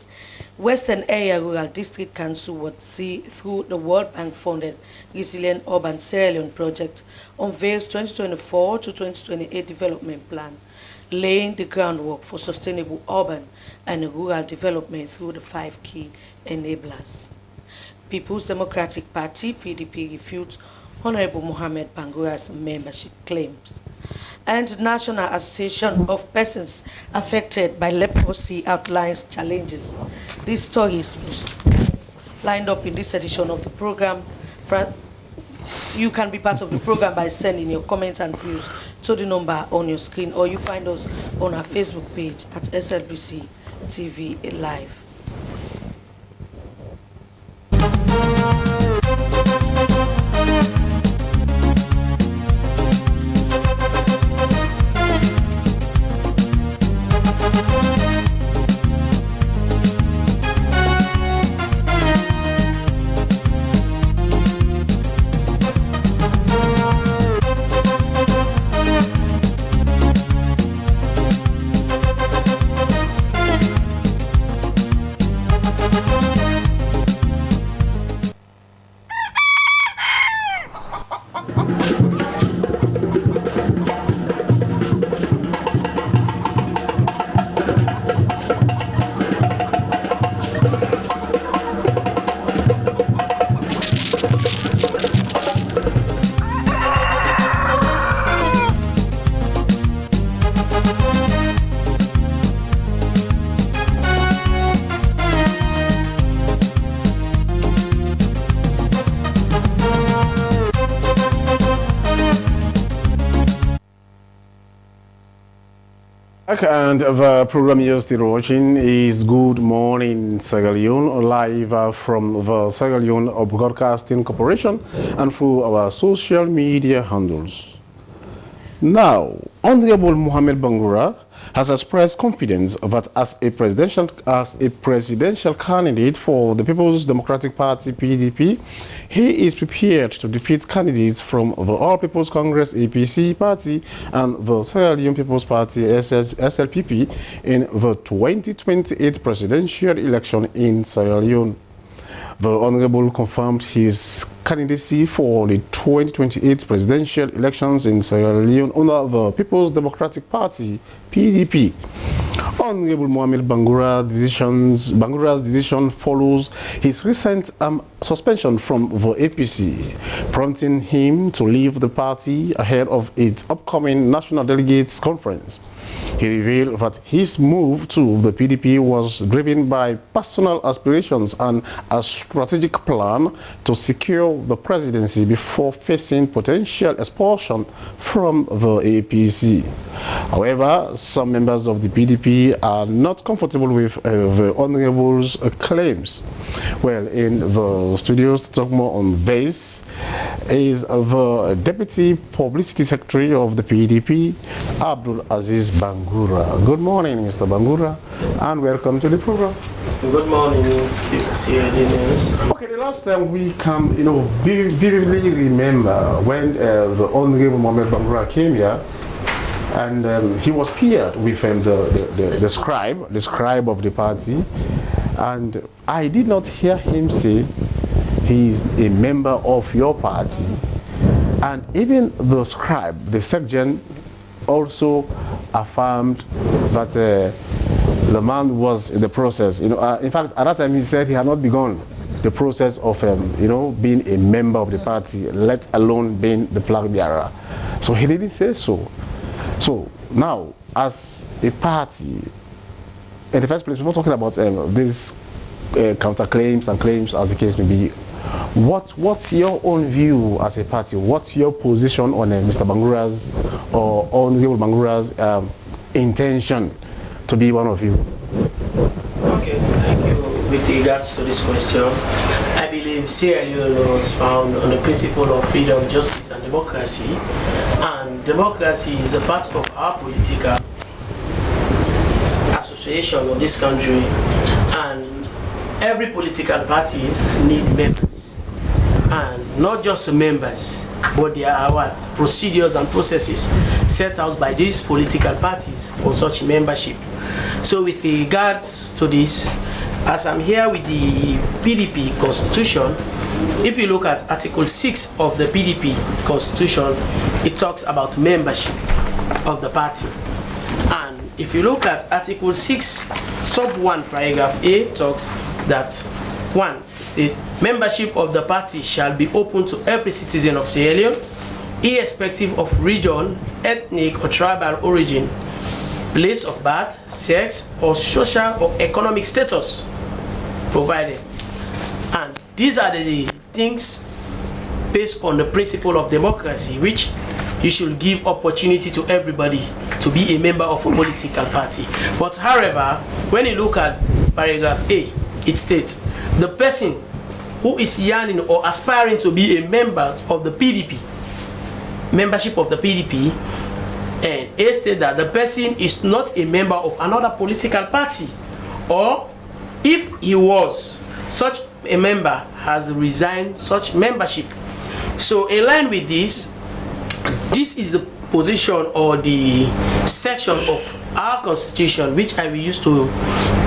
Western Area Rural District Council would see through the World Bank funded Resilient Urban Sierra Leone project unveils 2024 to 2028 development plan, laying the groundwork for sustainable urban and rural development through the 5 key enablers. People's Democratic Party, PDP, refutes Honorable Mohamed Bangura's membership claims. And National Association of Persons Affected by Leprosy outlines challenges. These stories lined up in this edition of the program. You can be part of the program by sending your comments and views to the number on your screen, or you find us on our Facebook page at SLBC TV Live. And the program you're still watching is Good Morning Sierra Leone, live from the Sierra Leone Broadcasting Corporation and through our social media handles. Now, Honorable Mohamed Bangura has expressed confidence that as a presidential candidate for the People's Democratic Party, PDP, he is prepared to defeat candidates from the All People's Congress, APC party, and the Sierra Leone People's Party, SLPP, in the 2028 presidential election in Sierra Leone. The Honorable confirmed his candidacy for the 2028 presidential elections in Sierra Leone under the People's Democratic Party, PDP. Honorable Mohamed Bangura's decision follows his recent suspension from the APC, prompting him to leave the party ahead of its upcoming National Delegates Conference. He revealed that his move to the PDP was driven by personal aspirations and a strategic plan to secure the presidency before facing potential expulsion from the APC. However, some members of the PDP are not comfortable with the Honorable's claims. Well, in the studios to talk more on this is the Deputy Publicity Secretary of the PDP, Abdul Aziz Bangura. Good morning, Mr. Bangura, and welcome to the program. Good morning, Sierra Leoneans. Okay, the last time we can, vividly remember when the Honorable Mohamed Bangura came here, and he was paired with the scribe of the party, and I did not hear him say he is a member of your party. And even the scribe, the sergeant, also affirmed that the man was in the process. In fact, at that time he said he had not begun the process of being a member of the party, let alone being the flag bearer. So he didn't say so. So now, as a party, in the first place, we're talking about these counterclaims and claims, as the case may be. What's your own view as a party? What's your position on Mr. Bangura's or Honorable Bangura's intention to be one of you? Okay, thank you with regards to this question, I believe Sierra Leone was found on the principle of freedom, justice, and democracy. And democracy is a part of our political association of this country. And every political parties need members. And not just members, but there are procedures and processes set out by these political parties for such membership. So with regards to this, as I'm here with the PDP Constitution, if you look at Article 6 of the PDP Constitution, it talks about membership of the party. And if you look at Article 6, Sub 1, Paragraph A, talks that 1. State, membership of the party shall be open to every citizen of Sierra Leone, irrespective of region, ethnic or tribal origin, place of birth, sex, or social or economic status provided. And these are the things based on the principle of democracy, which you should give opportunity to everybody to be a member of a political party. But however, when you look at paragraph A, it states, the person who is yearning or aspiring to be a member of the PDP, membership of the PDP, and it states that the person is not a member of another political party, or if he was, such a member has resigned such membership. So in line with this, this is the position or the section of our constitution which I will use to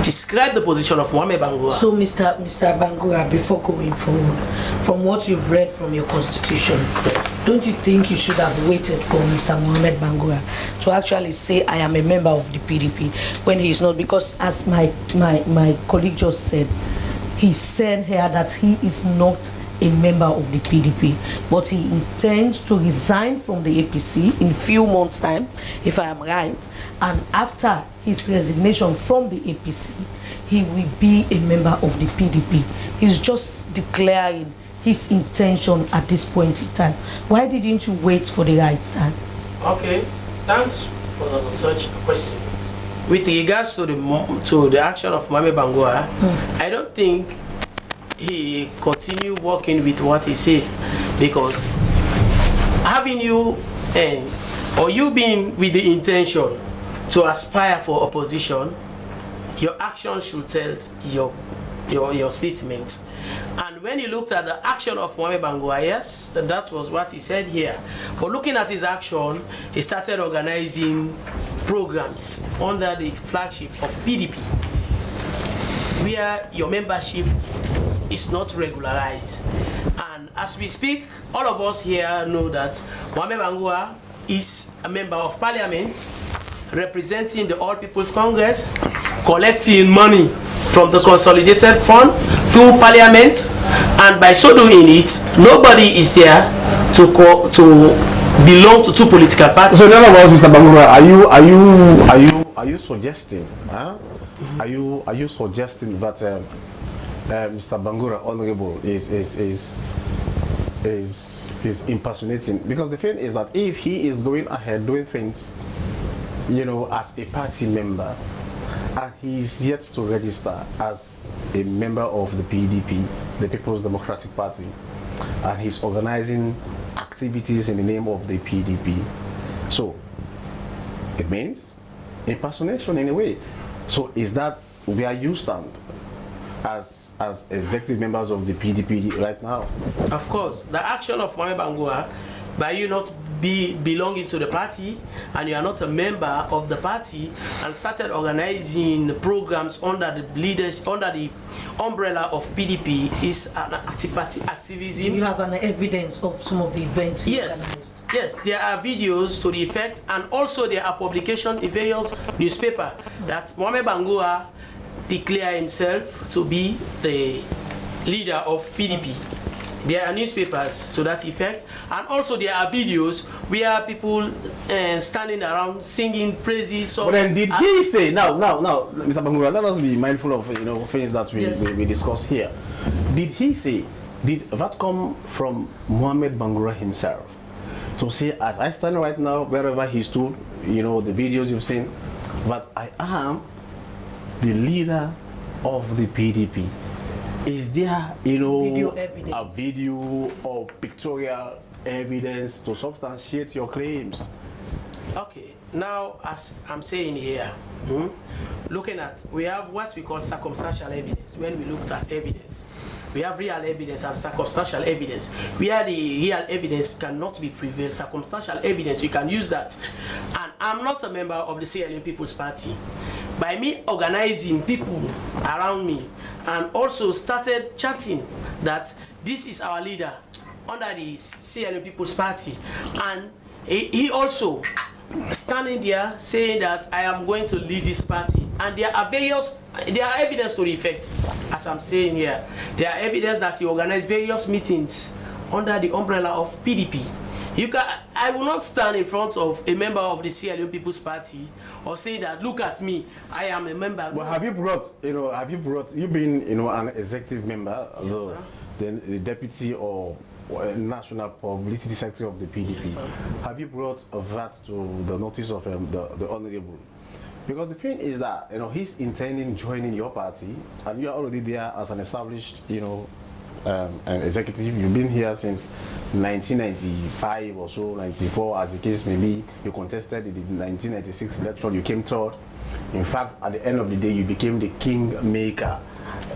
describe the position of Mohamed Bangura. So Mr. Bangura, before going forward, from what you've read from your constitution, yes, don't you think you should have waited for Mr. Mohamed Bangura to actually say I am a member of the PDP when he is not? Because as my colleague just said, he said here that he is not a member of the PDP, but he intends to resign from the APC in a few months' time, if I am right, and after his resignation from the APC, he will be a member of the PDP. He's just declaring his intention at this point in time. Why didn't you wait for the right time? Okay, thanks for such a question. With regards to the action of Mohamed Bangura, I don't think he continued working with what he said, because having you or you being with the intention to aspire for opposition, your action should tell your statement. And when you looked at the action of Mohamed Bangura, yes, that was what he said here. But looking at his action, he started organizing programs under the flagship of PDP, where your membership is not regularized. And as we speak, all of us here know that Mohamed Bangura is a member of parliament representing the All People's Congress, collecting money from the consolidated fund through parliament, and by so doing it, nobody is there to belong to two political parties. So in other words, Mr. Bangura, are you suggesting, are you suggesting that Mr. Bangura, honorable, is impersonating? Because the thing is that if he is going ahead doing things, you know, as a party member, and he is yet to register as a member of the PDP, the People's Democratic Party, and he's organizing activities in the name of the PDP, so it means impersonation in a way. So is that where you stand as executive members of the PDP right now? Of course, the action of Mohamed Bangura, by you not belonging to the party and you are not a member of the party, and started organizing programs under the leadership, under the umbrella of PDP, is an anti-party activism. You have an evidence of some of the events you organized? Yes, there are videos to the effect, and also there are publications in various newspapers that Mohamed Bangura declared himself to be the leader of PDP. There are newspapers to that effect, and also there are videos where people standing around singing praises. But then did he say, now, Mr. Bangura, let us be mindful of things that we discuss here. Did he say, did that come from Mohamed Bangura himself? So see, as I stand right now, wherever he stood, you know, the videos you've seen, but I am the leader of the PDP. Is there, you know, a video or pictorial evidence to substantiate your claims? Okay, now as I'm saying here, looking at, we have what we call circumstantial evidence. When we looked at evidence, we have real evidence and circumstantial evidence. Where the real evidence cannot be prevailed, circumstantial evidence, you can use that. And I'm not a member of the Sierra Leone People's Party. By me organizing people around me and also started chatting that this is our leader under the Sierra Leone People's Party, and he also standing there saying that I am going to lead this party, and there are evidence to the effect. As I'm saying here, there are evidence that he organized various meetings under the umbrella of PDP. I will not stand in front of a member of the Sierra Leone People's Party or say that, look at me, I am a member. Well, have you been, you know, an executive member, then the deputy or national publicity secretary of the PDP? Yes, have you brought that to the notice of the honorable? Because the thing is that, you know, he's intending joining your party, and you are already there as an established, you know, an executive. You've been here since 1995 or so, 94 as the case may be. You contested in the 1996 election, you came third. In fact, at the end of the day, you became the kingmaker,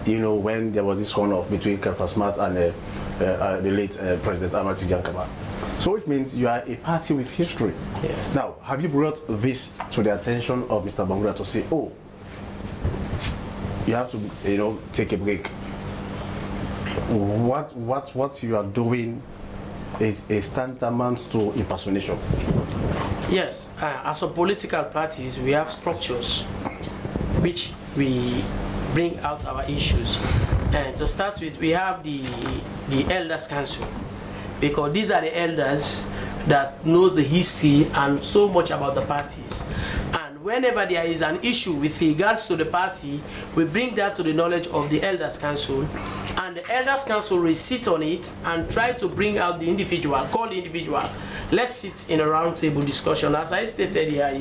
you know, when there was this one-off between Kefra Smart and the late President Amati Jankaba. So it means you are a party with history. Yes. Now, have you brought this to the attention of Mr. Bangura to say, oh, you have to, you know, take a break? What you are doing is tantamount to impersonation. Yes, as a political parties, we have structures which we bring out our issues. And to start with, we have the Elders Council, because these are the elders that knows the history and so much about the parties. And whenever there is an issue with regards to the party, we bring that to the knowledge of the Elders Council, and the Elders Council will sit on it and try to bring out the individual, call the individual. Let's sit in a roundtable discussion. As I stated here,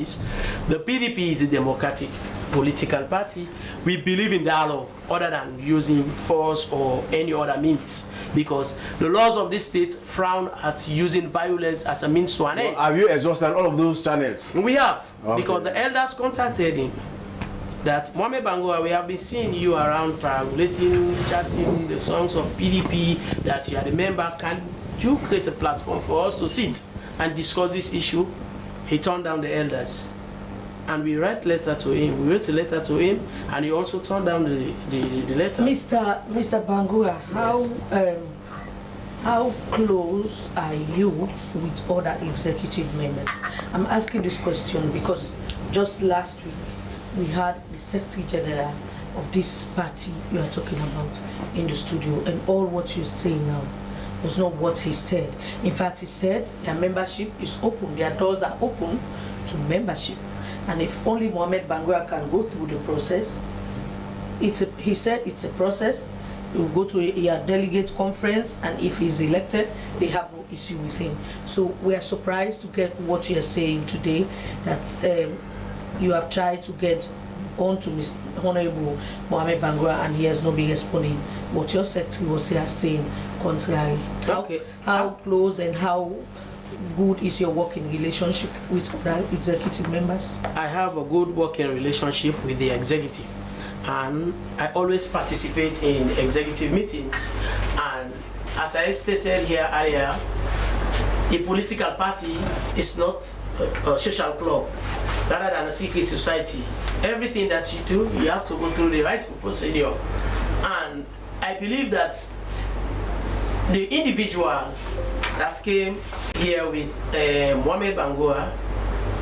the PDP is a democratic political party. We believe in dialogue other than using force or any other means, because the laws of this state frown at using violence as a means to an end. Have you exhausted all of those channels? We have, okay. Because the elders contacted him that, Mohamed Bangoa, we have been seeing you around perambulating, chatting the songs of PDP, that you are the member. Can you create a platform for us to sit and discuss this issue? He turned down the elders, and we wrote a letter to him. We wrote a letter to him, and he also turned down the letter. Mr. Bangura, how close are you with other executive members? I'm asking this question because just last week we had the Secretary General of this party you are talking about in the studio, and all what you're saying now was not what he said. In fact, he said their membership is open, their doors are open to membership. And if only Mohamed Bangura can go through the process, he said it's a process. He will go to a delegate conference, and if he's elected, they have no issue with him. So we are surprised to get what you are saying today, that you have tried to get on to Mr. Honorable Mohamed Bangura, and he has not been responding. What your secretary was here saying contrary. Okay. How close and how good is your working relationship with other executive members? I have a good working relationship with the executive, and I always participate in executive meetings. And as I stated here earlier, a political party is not a social club rather than a secret society. Everything that you do, you have to go through the rightful procedure. And I believe that the individual that came here with Mohamed Bangura,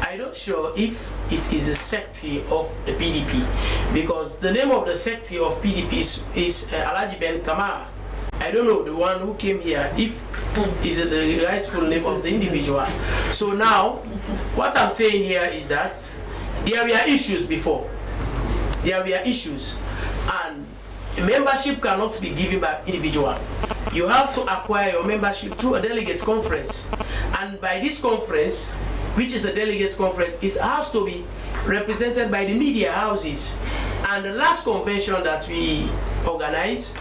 I'm not sure if it is a secretary of the PDP, because the name of the secretary of PDP is Alhaji Ben Kamara. I don't know the one who came here, if is the rightful name of the individual. So now, what I'm saying here is that there were issues before. There were issues, and membership cannot be given by individual. You have to acquire your membership through a delegate conference, and by this conference, which is a delegate conference, it has to be represented by the media houses. And the last convention that we organized,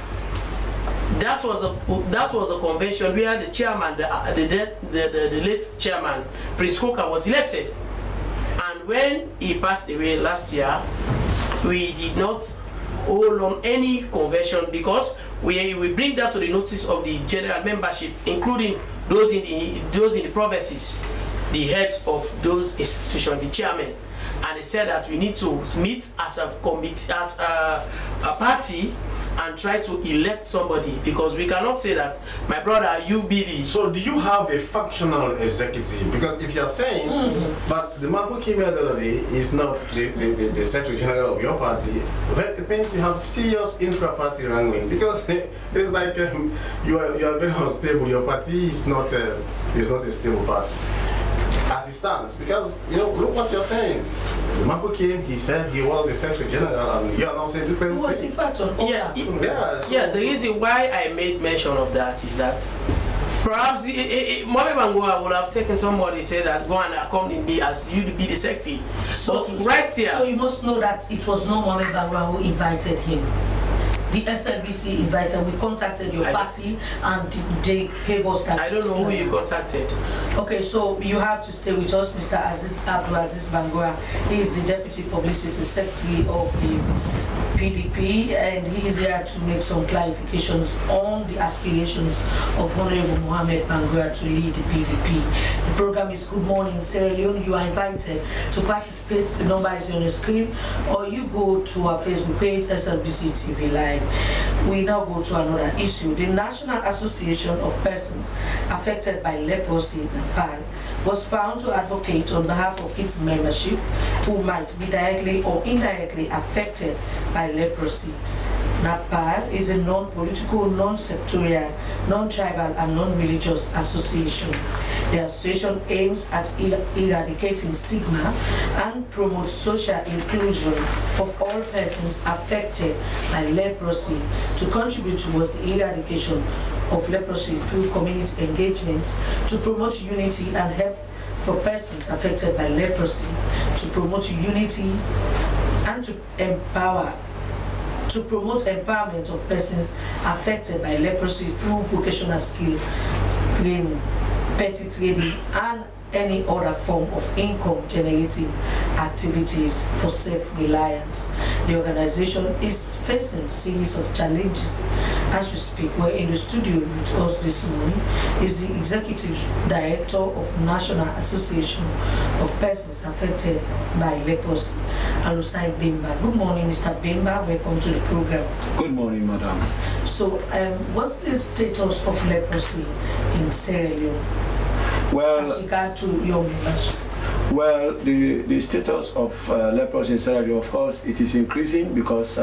that was the convention where the chairman, the late chairman, Prince Coker, was elected. And when he passed away last year, we did not hold on any convention because we bring that to the notice of the general membership, including those in the provinces, the heads of those institutions, the chairman. And they said that we need to meet as a committee, as a party, and try to elect somebody, because we cannot say that, my brother, you be the... So do you have a functional executive? Because if you're saying, but the man who came here the other day is not the Secretary General of your party, well, it means you have serious intra-party wrangling, because it's like you are very unstable. Your party is not a stable party as it stands, because look what you're saying. The man who came, he said he was the Secretary General, and you are now saying different. He was in fact on the reason why I made mention of that is that perhaps Mohamed Bangura would have taken somebody, say that go and accompany me as you be the secretary. So right here. So you must know that it was not Mohamed Bangura who invited him. The SLBC invited. We contacted your party and they gave us that. I don't know who you contacted. Okay, so you have to stay with us, Mr. Abdulaziz Bangura. He is the Deputy Publicity Secretary of the PDP, and he is here to make some clarifications on the aspirations of Honorable Mohamed Bangura to lead the PDP. The program is Good Morning Sierra Leone. You are invited to participate. The number is on your screen, or you go to our Facebook page, Slbc TV Live. We now go to another issue. The National Association of Persons Affected by Leprosy, NAPAL, was found to advocate on behalf of its membership who might be directly or indirectly affected by leprosy. NAPAL is a non-political, non-sectorial, non-tribal and non-religious association. The association aims at eradicating stigma and promotes social inclusion of all persons affected by leprosy to contribute towards the eradication of leprosy through community engagement, to promote unity and help for persons affected by leprosy, to promote unity and to promote empowerment of persons affected by leprosy through vocational skill training, petty trading, and any other form of income generating activities for self-reliance. The organization is facing a series of challenges as we speak. We're in the studio with us this morning is the Executive Director of National Association of Persons Affected by Leprosy, Alusai Bimba. Good morning, Mr. Bimba. Welcome to the program. Good morning, madam. So, what's the status of leprosy in Sierra Leone? Well, as regard to your membership? Well, the status of leprosy in Sierra Leone, of course, it is increasing because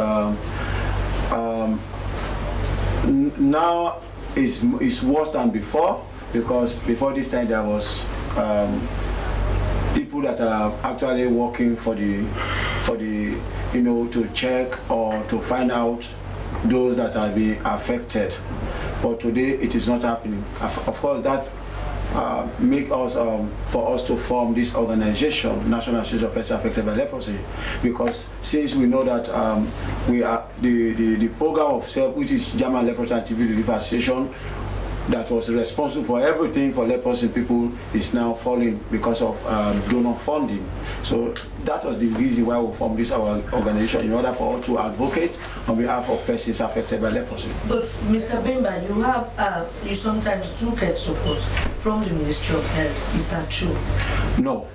now it's worse than before, because before this time there was people that are actually working for the to check or to find out those that are being affected. But today it is not happening. Of course, that make us for us to form this organization, National Association of Persons Affected by Leprosy, because since we know that we are the program of SELF, which is German Leprosy and TB Relief Association, that was responsible for everything for leprosy people, is now falling because of donor funding. So that was the reason why we formed this our organization, in order for us to advocate on behalf of persons affected by leprosy. But Mr. Bimba, you sometimes do get support from the Ministry of Health. Is that true? No.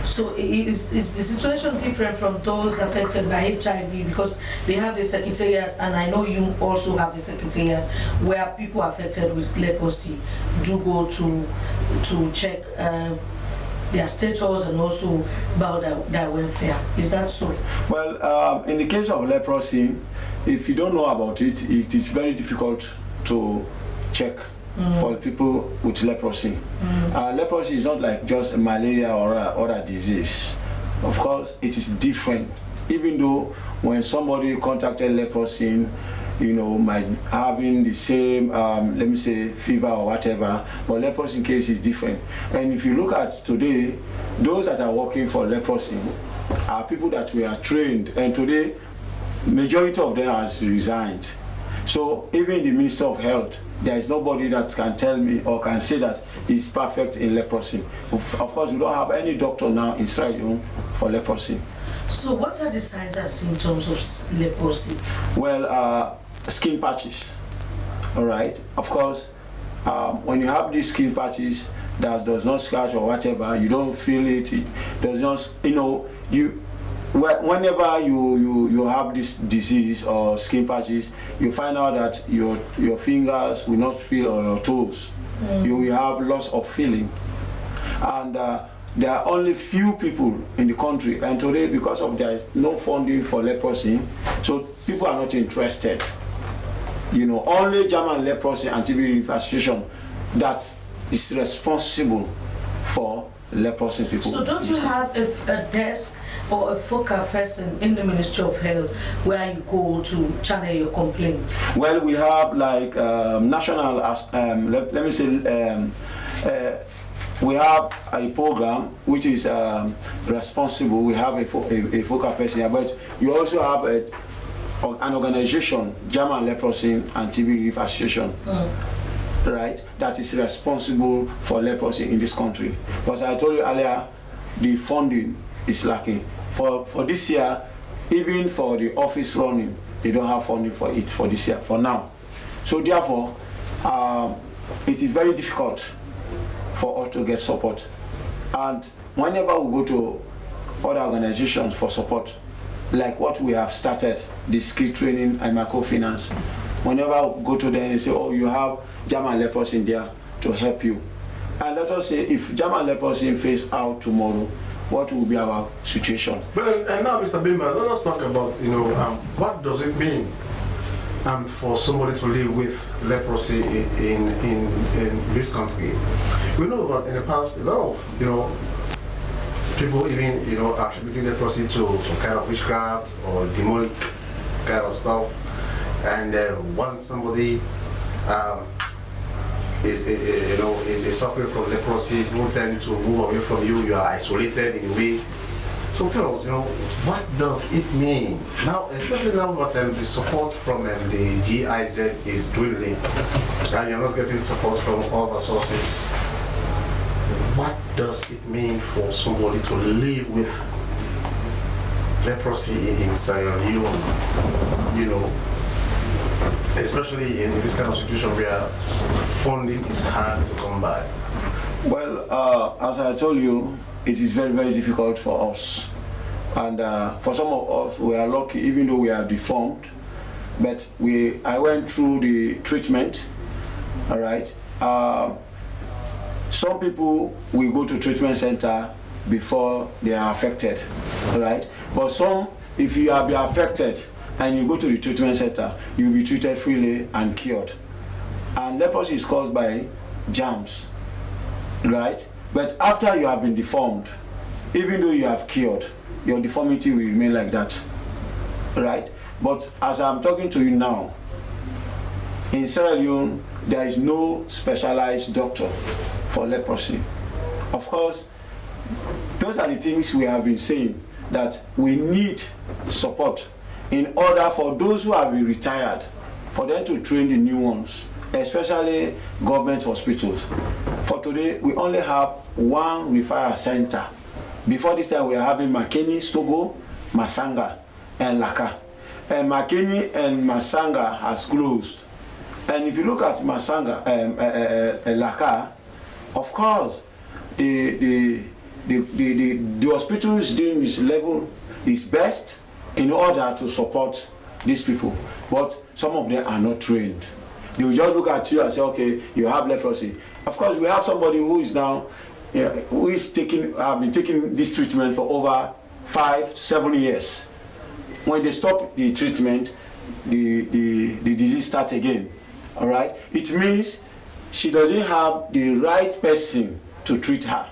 So is the situation different from those affected by HIV, because they have the secretariat, and I know you also have a secretariat where people affected with leprosy do go to check their status and also about their welfare. Is that so? Well, in the case of leprosy, if you don't know about it, it is very difficult to check for people with leprosy. Leprosy is not like just malaria or other disease. Of course, it is different. Even though when somebody contacted leprosy, might having the same, let me say, fever or whatever, but leprosy case is different. And if you look at today, those that are working for leprosy, are people that were trained, and today majority of them has resigned. So even the Minister of Health, there is nobody that can tell me or can say that he's perfect in leprosy. Of course, we don't have any doctor now in Sierra Leone for leprosy. So what are the signs and symptoms of leprosy? Well, skin patches. All right. Of course, when you have these skin patches that does not scratch or whatever, you don't feel it. It does not, you know, whenever you have this disease or skin patches, you find out that your fingers will not feel, or your toes. You will have loss of feeling. And there are only few people in the country, and today, because of there is no funding for leprosy, so people are not interested. You know, only German Leprosy and TB Relief Association that is responsible for leprosy people. So don't you have a desk or a focal person in the Ministry of Health where you go to channel your complaint? Well, we have like national, let me say, we have a program which is responsible. We have a focal person, but you also have an organization, German Leprosy and TB Relief Association. Right, that is responsible for leprosy in this country. Because I told you earlier, the funding is lacking. For this year, even for the office running, they don't have funding for it for this year, for now. So therefore, it is very difficult for us to get support. And whenever we go to other organizations for support, like what we have started, the skill training and microfinance, whenever we go to them and say, oh, you have German leprosy in there to help you. And let us say, if German leprosy phase out tomorrow, what will be our situation? But now, Mr. Bimba, let us talk about, you know, what does it mean for somebody to live with leprosy in this country? We know that in the past, a lot of, you know, people even, you know, attributing leprosy to some kind of witchcraft or demonic kind of stuff. And once somebody is suffering from leprosy, who tend to move away from you, you are isolated in a way. So tell us, you know, what does it mean? Now, especially now that the support from the GIZ is dwindling, and you're not getting support from other sources. What does it mean for somebody to live with leprosy in Sierra Leone, you know, especially in this kind of situation where funding is hard to come by? Well, as I told you, it is very, very difficult for us. And for some of us, we are lucky, even though we are deformed. But I went through the treatment, all right? Some people will go to treatment center before they are affected, all right? But some, if you have been affected and you go to the treatment center, you'll be treated freely and cured. And leprosy is caused by germs, right? But after you have been deformed, even though you have cured, your deformity will remain like that, right? But as I'm talking to you now, in Sierra Leone, there is no specialized doctor for leprosy. Of course, those are the things we have been saying, that we need support in order for those who have been retired, for them to train the new ones, especially government hospitals. For today, we only have one referral center. Before this time, we are having Makeni, Stogo, Masanga, and Laka. And Makeni and Masanga has closed. And if you look at Masanga and Laka, of course, the hospital is doing this level is best in order to support these people. But some of them are not trained. They will just look at you and say, okay, you have leprosy. Of course, we have somebody who is now, who is have been taking this treatment for over 5 to 7 years. When they stop the treatment, the disease starts again. All right? It means she doesn't have the right person to treat her.